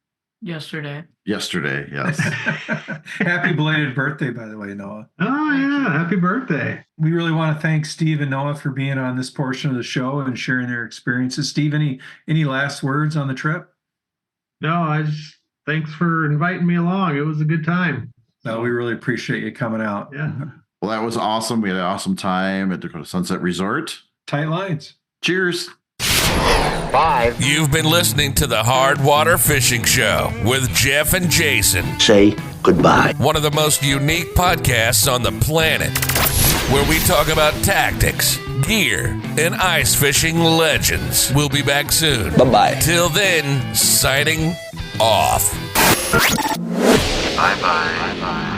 Yesterday. yesterday, yes. Happy belated birthday, by the way, Noah. Oh, yeah. Happy birthday. We really want to thank Steve and Noah for being on this portion of the show and sharing their experiences. Steve, any last words on the trip? No, thanks for inviting me along. It was a good time. No, we really appreciate you coming out. Yeah. Well, that was awesome. We had an awesome time at Dakota Sunset Resort. Tight lines. Cheers. You've been listening to the Hard Water Fishing Show with Jeff and Jason. Say goodbye. One of the most unique podcasts on the planet, where we talk about tactics, gear, and ice fishing legends. We'll be back soon. Bye-bye. Till then, signing off. Bye-bye. Bye-bye.